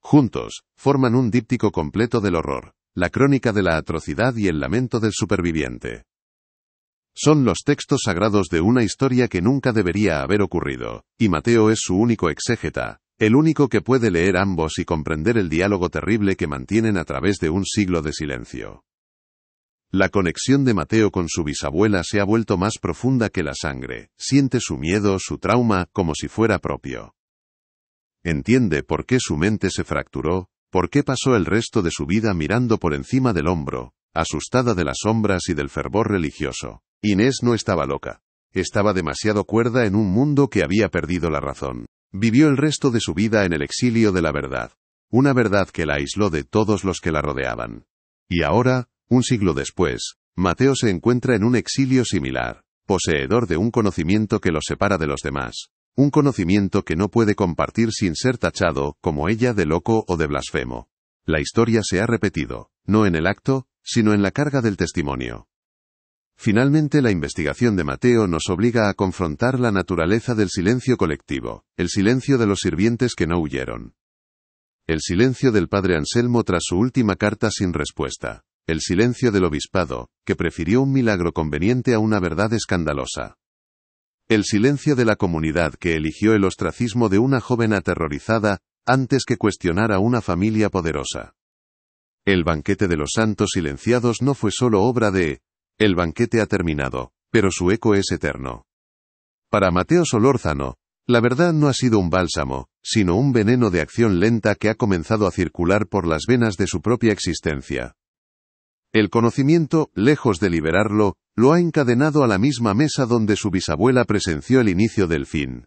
Juntos, forman un díptico completo del horror, la crónica de la atrocidad y el lamento del superviviente. Son los textos sagrados de una historia que nunca debería haber ocurrido, y Mateo es su único exégeta, el único que puede leer ambos y comprender el diálogo terrible que mantienen a través de un siglo de silencio. La conexión de Mateo con su bisabuela se ha vuelto más profunda que la sangre, siente su miedo, su trauma, como si fuera propio. Entiende por qué su mente se fracturó, por qué pasó el resto de su vida mirando por encima del hombro, asustada de las sombras y del fervor religioso. Inés no estaba loca. Estaba demasiado cuerda en un mundo que había perdido la razón. Vivió el resto de su vida en el exilio de la verdad. Una verdad que la aisló de todos los que la rodeaban. Y ahora, un siglo después, Mateo se encuentra en un exilio similar, poseedor de un conocimiento que lo separa de los demás. Un conocimiento que no puede compartir sin ser tachado, como ella, de loco o de blasfemo. La historia se ha repetido, no en el acto, sino en la carga del testimonio. Finalmente, la investigación de Mateo nos obliga a confrontar la naturaleza del silencio colectivo, el silencio de los sirvientes que no huyeron. El silencio del padre Anselmo tras su última carta sin respuesta. El silencio del obispado, que prefirió un milagro conveniente a una verdad escandalosa. El silencio de la comunidad que eligió el ostracismo de una joven aterrorizada, antes que cuestionar a una familia poderosa. El banquete de los santos silenciados no fue solo obra de «El banquete ha terminado», pero su eco es eterno. Para Mateo Solórzano, la verdad no ha sido un bálsamo, sino un veneno de acción lenta que ha comenzado a circular por las venas de su propia existencia. El conocimiento, lejos de liberarlo, lo ha encadenado a la misma mesa donde su bisabuela presenció el inicio del fin.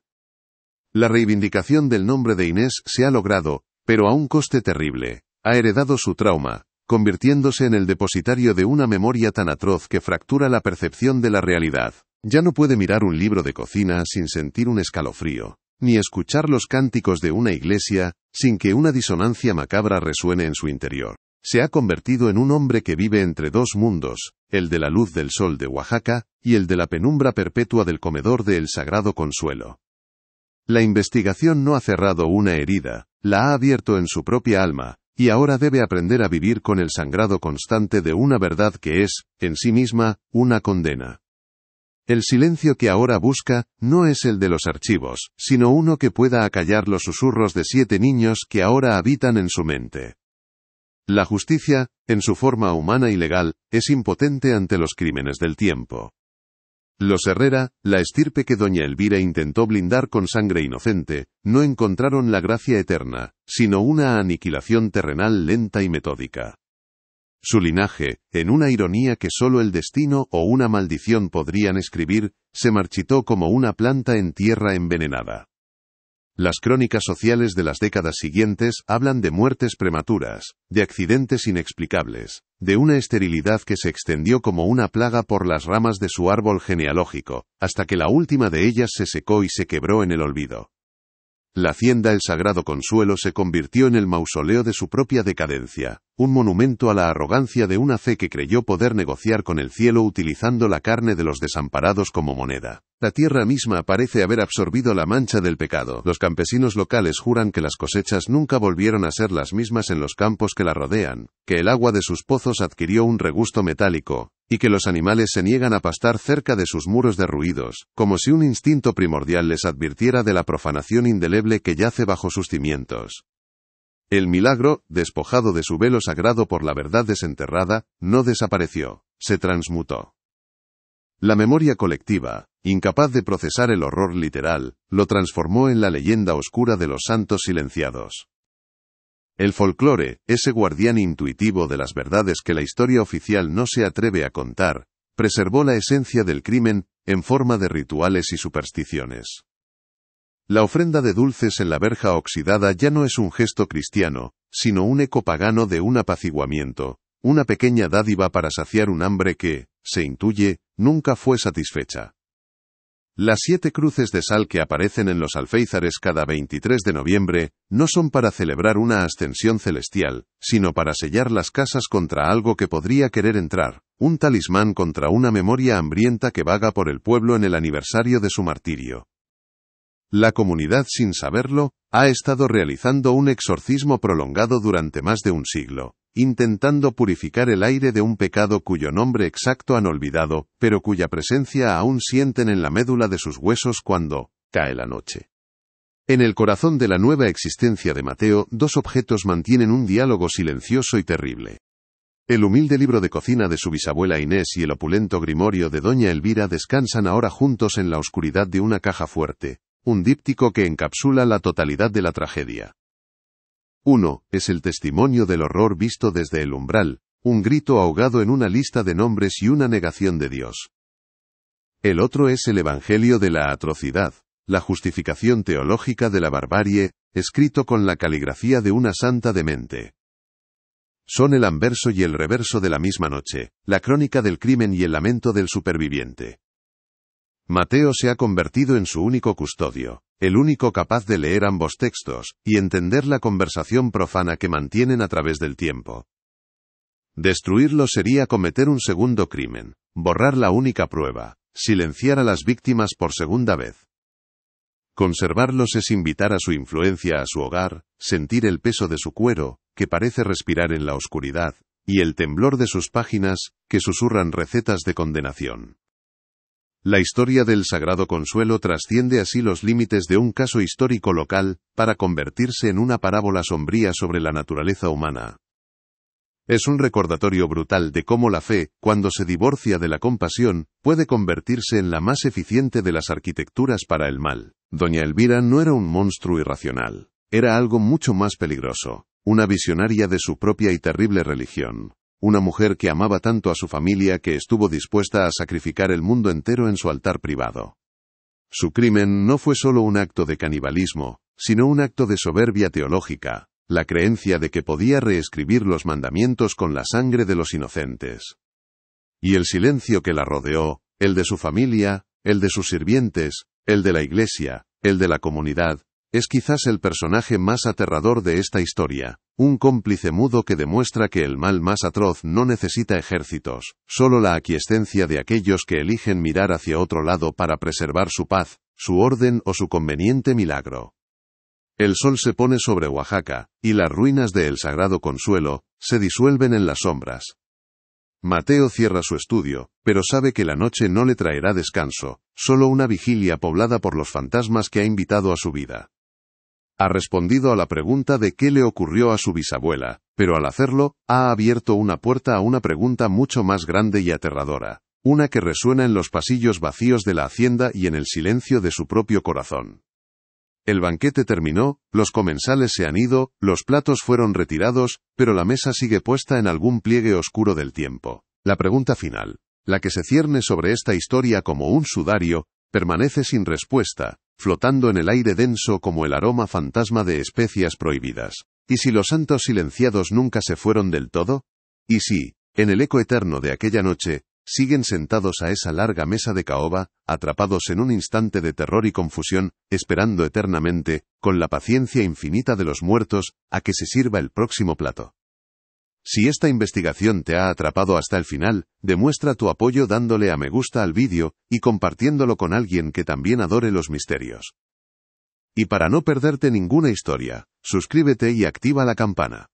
La reivindicación del nombre de Inés se ha logrado, pero a un coste terrible. Ha heredado su trauma, convirtiéndose en el depositario de una memoria tan atroz que fractura la percepción de la realidad. Ya no puede mirar un libro de cocina sin sentir un escalofrío, ni escuchar los cánticos de una iglesia sin que una disonancia macabra resuene en su interior. se ha convertido en un hombre que vive entre dos mundos, el de la luz del sol de Oaxaca, y el de la penumbra perpetua del comedor de El Sagrado Consuelo. La investigación no ha cerrado una herida, la ha abierto en su propia alma, y ahora debe aprender a vivir con el sangrado constante de una verdad que es, en sí misma, una condena. El silencio que ahora busca, no es el de los archivos, sino uno que pueda acallar los susurros de 7 niños que ahora habitan en su mente. La justicia, en su forma humana y legal, es impotente ante los crímenes del tiempo. Los Herrera, la estirpe que doña Elvira intentó blindar con sangre inocente, no encontraron la gracia eterna, sino una aniquilación terrenal lenta y metódica. Su linaje, en una ironía que sólo el destino o una maldición podrían escribir, se marchitó como una planta en tierra envenenada. Las crónicas sociales de las décadas siguientes hablan de muertes prematuras, de accidentes inexplicables, de una esterilidad que se extendió como una plaga por las ramas de su árbol genealógico, hasta que la última de ellas se secó y se quebró en el olvido. La hacienda El Sagrado Consuelo se convirtió en el mausoleo de su propia decadencia, un monumento a la arrogancia de una fe que creyó poder negociar con el cielo utilizando la carne de los desamparados como moneda. La tierra misma parece haber absorbido la mancha del pecado. Los campesinos locales juran que las cosechas nunca volvieron a ser las mismas en los campos que la rodean, que el agua de sus pozos adquirió un regusto metálico, y que los animales se niegan a pastar cerca de sus muros derruidos, como si un instinto primordial les advirtiera de la profanación indeleble que yace bajo sus cimientos. El milagro, despojado de su velo sagrado por la verdad desenterrada, no desapareció, se transmutó. La memoria colectiva, incapaz de procesar el horror literal, lo transformó en la leyenda oscura de los santos silenciados. El folclore, ese guardián intuitivo de las verdades que la historia oficial no se atreve a contar, preservó la esencia del crimen, en forma de rituales y supersticiones. La ofrenda de dulces en la verja oxidada ya no es un gesto cristiano, sino un eco pagano de un apaciguamiento, una pequeña dádiva para saciar un hambre que, se intuye, nunca fue satisfecha. Las 7 cruces de sal que aparecen en los alféizares cada 23 de noviembre, no son para celebrar una ascensión celestial, sino para sellar las casas contra algo que podría querer entrar, un talismán contra una memoria hambrienta que vaga por el pueblo en el aniversario de su martirio. La comunidad, sin saberlo, ha estado realizando un exorcismo prolongado durante más de un siglo, intentando purificar el aire de un pecado cuyo nombre exacto han olvidado, pero cuya presencia aún sienten en la médula de sus huesos cuando cae la noche. En el corazón de la nueva existencia de Mateo, 2 objetos mantienen un diálogo silencioso y terrible. El humilde libro de cocina de su bisabuela Inés y el opulento grimorio de doña Elvira descansan ahora juntos en la oscuridad de una caja fuerte, un díptico que encapsula la totalidad de la tragedia. Uno, es el testimonio del horror visto desde el umbral, un grito ahogado en una lista de nombres y una negación de Dios. El otro es el Evangelio de la atrocidad, la justificación teológica de la barbarie, escrito con la caligrafía de una santa demente. Son el anverso y el reverso de la misma noche, la crónica del crimen y el lamento del superviviente. Mateo se ha convertido en su único custodio, el único capaz de leer ambos textos, y entender la conversación profana que mantienen a través del tiempo. Destruirlo sería cometer un segundo crimen, borrar la única prueba, silenciar a las víctimas por segunda vez. Conservarlos es invitar a su influencia a su hogar, sentir el peso de su cuero, que parece respirar en la oscuridad, y el temblor de sus páginas, que susurran recetas de condenación. La historia del Sagrado Consuelo trasciende así los límites de un caso histórico local, para convertirse en una parábola sombría sobre la naturaleza humana. Es un recordatorio brutal de cómo la fe, cuando se divorcia de la compasión, puede convertirse en la más eficiente de las arquitecturas para el mal. Doña Elvira no era un monstruo irracional, era algo mucho más peligroso, una visionaria de su propia y terrible religión. Una mujer que amaba tanto a su familia que estuvo dispuesta a sacrificar el mundo entero en su altar privado. Su crimen no fue solo un acto de canibalismo, sino un acto de soberbia teológica, la creencia de que podía reescribir los mandamientos con la sangre de los inocentes. Y el silencio que la rodeó, el de su familia, el de sus sirvientes, el de la iglesia, el de la comunidad, Es quizás el personaje más aterrador de esta historia, un cómplice mudo que demuestra que el mal más atroz no necesita ejércitos, solo la aquiescencia de aquellos que eligen mirar hacia otro lado para preservar su paz, su orden o su conveniente milagro. El sol se pone sobre Oaxaca, y las ruinas de El Sagrado Consuelo se disuelven en las sombras. Mateo cierra su estudio, pero sabe que la noche no le traerá descanso, solo una vigilia poblada por los fantasmas que ha invitado a su vida. Ha respondido a la pregunta de qué le ocurrió a su bisabuela, pero al hacerlo, ha abierto una puerta a una pregunta mucho más grande y aterradora, una que resuena en los pasillos vacíos de la hacienda y en el silencio de su propio corazón. El banquete terminó, los comensales se han ido, los platos fueron retirados, pero la mesa sigue puesta en algún pliegue oscuro del tiempo. La pregunta final, la que se cierne sobre esta historia como un sudario, permanece sin respuesta, flotando en el aire denso como el aroma fantasma de especias prohibidas. ¿Y si los santos silenciados nunca se fueron del todo? ¿Y si, en el eco eterno de aquella noche, siguen sentados a esa larga mesa de caoba, atrapados en un instante de terror y confusión, esperando eternamente, con la paciencia infinita de los muertos, a que se sirva el próximo plato? Si esta investigación te ha atrapado hasta el final, demuestra tu apoyo dándole a me gusta al vídeo, y compartiéndolo con alguien que también adore los misterios. Y para no perderte ninguna historia, suscríbete y activa la campana.